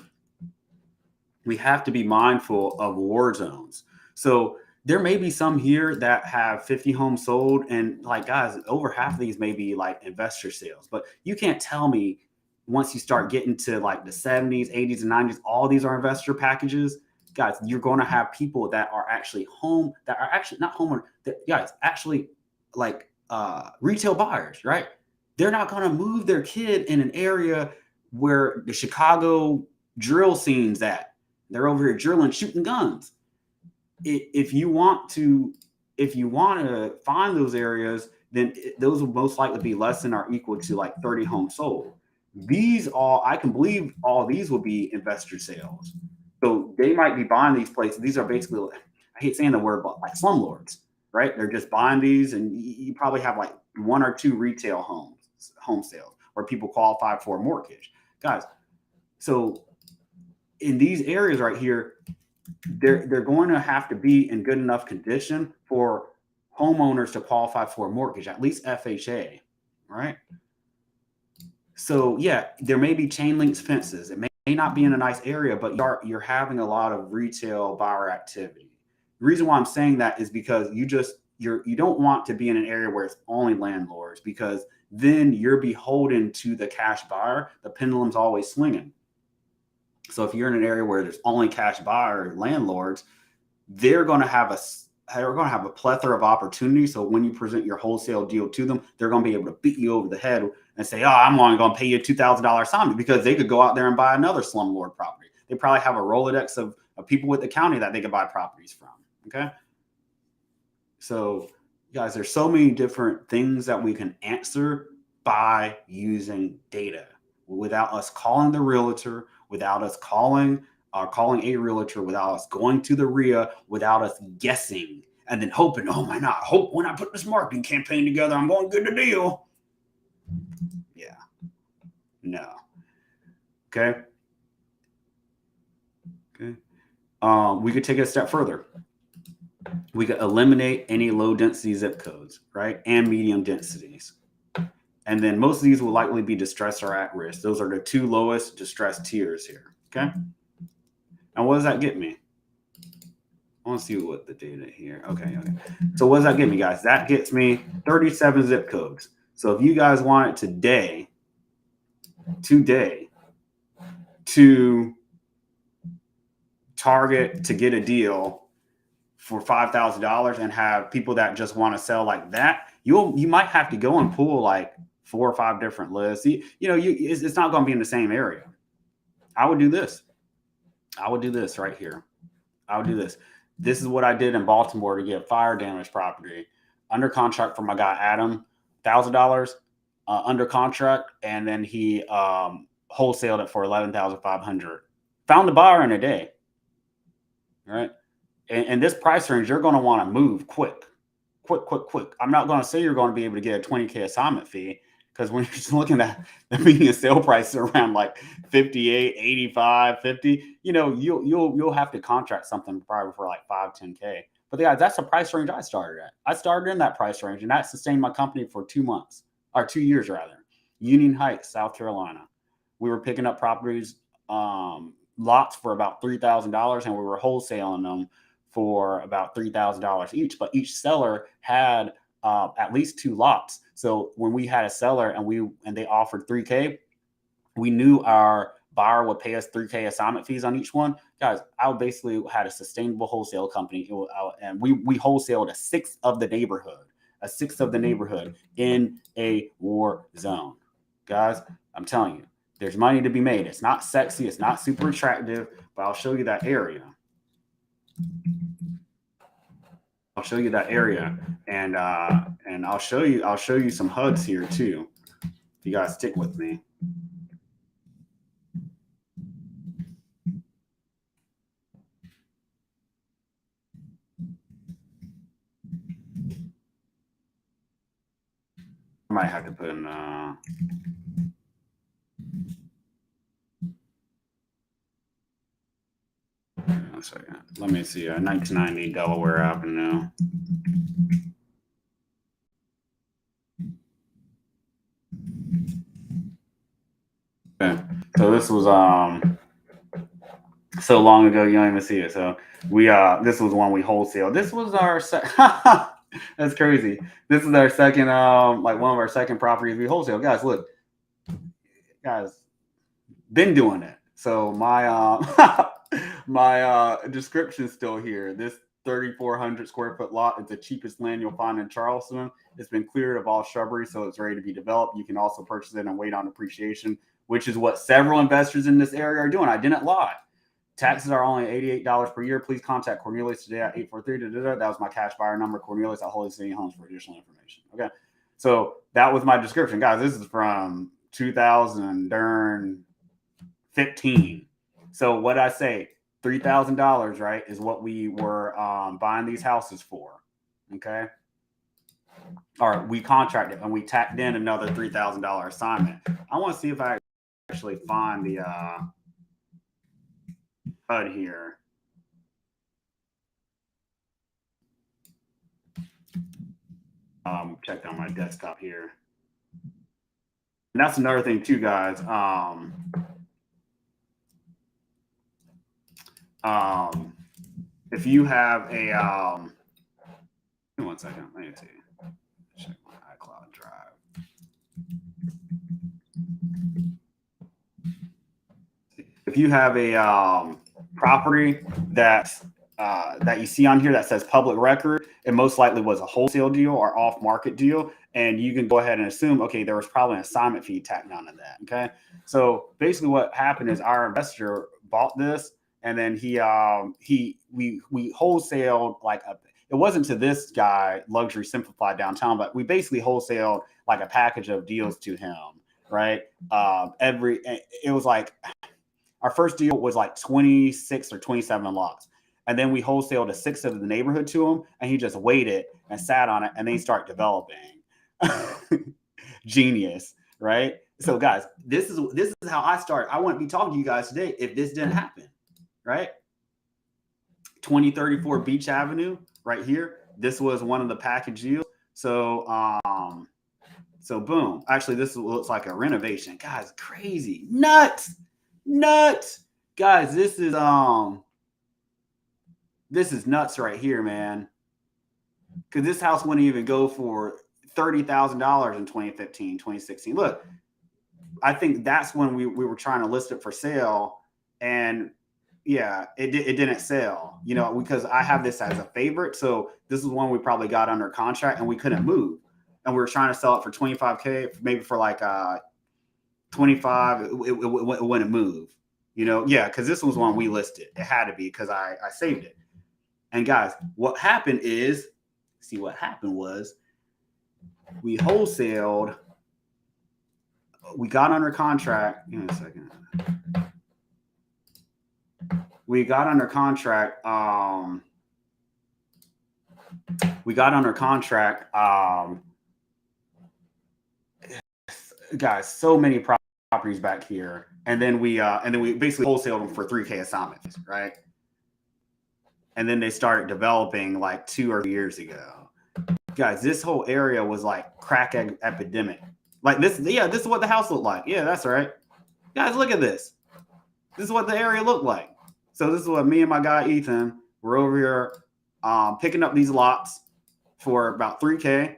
we have to be mindful of war zones. So there may be some here that have 50 homes sold, and like, guys, over half of these may be like investor sales. But you can't tell me once you start getting to like the 70s, 80s, and 90s, all these are investor packages. Guys, you're going to have people that are actually not homeowners, guys, actually like retail buyers, right? They're not going to move their kid in an area where the Chicago drill scene's at. They're over here drilling, shooting guns. If you want to find those areas, then those will most likely be less than or equal to like 30 homes sold. I can believe all these will be investor sales. So they might be buying these places. These are basically, I hate saying the word, but like slumlords, right? They're just buying these, and you probably have like one or two retail home sales where people qualify for a mortgage. Guys, so in these areas right here, they're going to have to be in good enough condition for homeowners to qualify for a mortgage, at least FHA, right? So yeah, there may be chain link fences. It may not be in a nice area, but you're having a lot of retail buyer activity. The reason why I'm saying that is because you don't want to be in an area where it's only landlords, because then you're beholden to the cash buyer. The pendulum's always swinging. So if you're in an area where there's only cash buyer landlords, they're going to have a plethora of opportunities. So when you present your wholesale deal to them, they're going to be able to beat you over the head and say, "Oh, I'm only going to pay you a $2,000 assignment," because they could go out there and buy another slumlord property. They probably have a Rolodex of people with the county that they could buy properties from. Okay. So, guys, there's so many different things that we can answer by using data without us calling the realtor, without us calling a realtor, without us going to the RIA, without us guessing and then hoping, oh my God, hope when I put this marketing campaign together, I'm going to get the deal. Yeah. No. Okay. Okay. We could take it a step further. We could eliminate any low density zip codes, right? And medium densities. And then most of these will likely be distressed or at risk. Those are the two lowest distressed tiers here. Okay. And what does that get me? I want to see what the data here. Okay. So what does that get me, guys? That gets me 37 zip codes. So if you guys want it today to target to get a deal for $5,000 and have people that just want to sell like that, you might have to go and pull like 4 or 5 different lists. It's not going to be in the same area. I would do this right here. I would do this. This is what I did in Baltimore to get fire damage property under contract for my guy Adam, $1,000 under contract, and then he wholesaled it for $11,500. Found the buyer in a day, right? And this price range, you're going to want to move quick. I'm not going to say you're going to be able to get a $20K assignment fee, because when you're just looking at the median sale price around like 58, 85, 50, you'll have to contract something probably for like 5, 10K. But guys, that's the price range I started at. I started in that price range, and that sustained my company for 2 months, or 2 years rather. Union Heights, South Carolina. We were picking up properties, lots for about $3,000, and we were wholesaling them for about $3,000 each. But each seller had at least 2 lots. So when we had a seller and they offered $3K, we knew our buyer would pay us $3K assignment fees on each one. Guys, I basically had a sustainable wholesale company, and we wholesaled a sixth of the neighborhood in a war zone. Guys, I'm telling you, there's money to be made. It's not sexy, it's not super attractive, but I'll show you that area. And I'll show you some HUDs here too. If you guys stick with me. might have to put in. One second. Let me see. 1990 Delaware Avenue. Okay. So this was so long ago you don't even see it. So we this was one we wholesale. This was our that's crazy. This is our second like one of our second properties we wholesale. Guys, look. Guys, been doing it. So my my description's still here. This 3,400 square foot lot is the cheapest land you'll find in Charleston. It's been cleared of all shrubbery, so it's ready to be developed. You can also purchase it and wait on appreciation, which is what several investors in this area are doing. I didn't lie. Taxes are only $88 per year. Please contact Cornelius today at 843. That was my cash buyer number, Cornelius at Holy City Homes for additional information. Okay. So that was my description. Guys, this is from 2015. So what I say, $3,000, right, is what we were buying these houses for. Okay. All right, we contracted and we tacked in another $3,000 assignment. I want to see if I actually find the HUD here. Check on my desktop here. And that's another thing too, guys. If you have a one second, let me see. Check my iCloud drive. If you have a property that you see on here that says public record, it most likely was a wholesale deal or off-market deal, and you can go ahead and assume, okay, there was probably an assignment fee tacked onto that. Okay, so basically, what happened is our investor bought this, and then we wholesaled like it wasn't to this guy, Luxury Simplified Downtown, but we basically wholesaled like a package of deals to him, right? It was like our first deal was like 26 or 27 lots. And then we wholesaled a 6 of the neighborhood to him, and he just waited and sat on it, and then he started developing. Genius, right? So, guys, this is how I started. I wouldn't be talking to you guys today if this didn't happen, right? 2034 Beach Avenue, right here. This was one of the package deals. So, so boom. Actually, this looks like a renovation. Guys, crazy, nuts. Guys, this is nuts right here, man. Because this house wouldn't even go for $30,000 in 2015, 2016. Look, I think that's when we were trying to list it for sale, and yeah, it didn't sell, you know, because I have this as a favorite. So this is one we probably got under contract and we couldn't move, and we were trying to sell it for $25K, maybe for like 25. It wouldn't move, you know. Yeah, because this was one we listed. It had to be because I saved it. And guys, what happened was we wholesaled. We got under contract. Give me a second. We got under contract. Guys, so many properties back here, and then we basically wholesaled them for $3K assignments, right? And then they started developing like 2 or 3 years ago. Guys, this whole area was like crack epidemic. Like this, yeah, this is what the house looked like. Yeah, that's right. Guys, look at this. This is what the area looked like. So this is what me and my guy Ethan were over here picking up these lots for about $3K,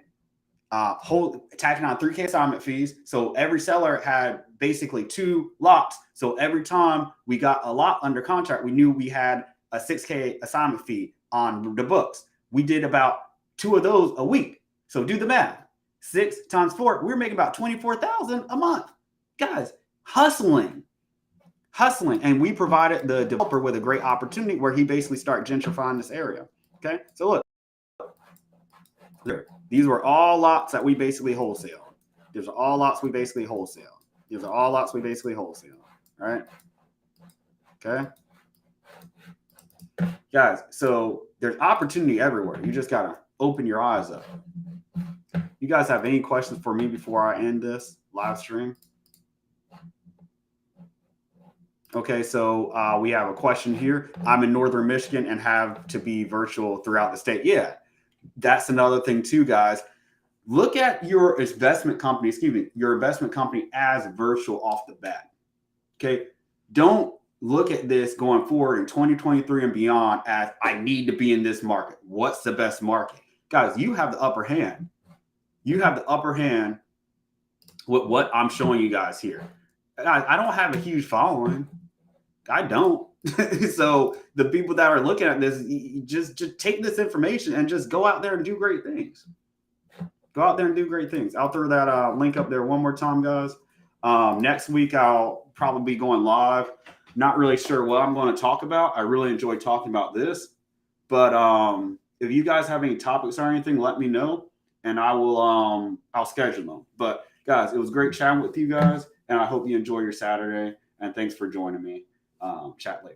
tacking on $3K assignment fees. So every seller had basically 2 lots. So every time we got a lot under contract, we knew we had a $6K assignment fee on the books. We did about 2 of those a week. So do the math. 6 times 4, we're making about $24,000 a month. Guys, hustling. And we provided the developer with a great opportunity where he basically started gentrifying this area. Okay, so look, these were all lots that we basically wholesale. These are all lots we basically wholesale. All right. Okay. Guys, so there's opportunity everywhere. You just gotta open your eyes up. You guys have any questions for me before I end this live stream? Okay, so we have a question here. I'm in Northern Michigan and have to be virtual throughout the state. Yeah, that's another thing too, guys. Look at your investment company, your investment company as virtual off the bat. Okay, don't look at this going forward in 2023 and beyond as I need to be in this market. What's the best market? Guys, you have the upper hand. You have the upper hand with what I'm showing you guys here. I don't have a huge following. I don't. So the people that are looking at this, just take this information and just go out there and do great things. Go out there and do great things. I'll throw that link up there one more time, guys. Next week, I'll probably be going live. Not really sure what I'm going to talk about. I really enjoy talking about this. But if you guys have any topics or anything, let me know, and I will I'll schedule them. But guys, it was great chatting with you guys, and I hope you enjoy your Saturday. And thanks for joining me. Chat later.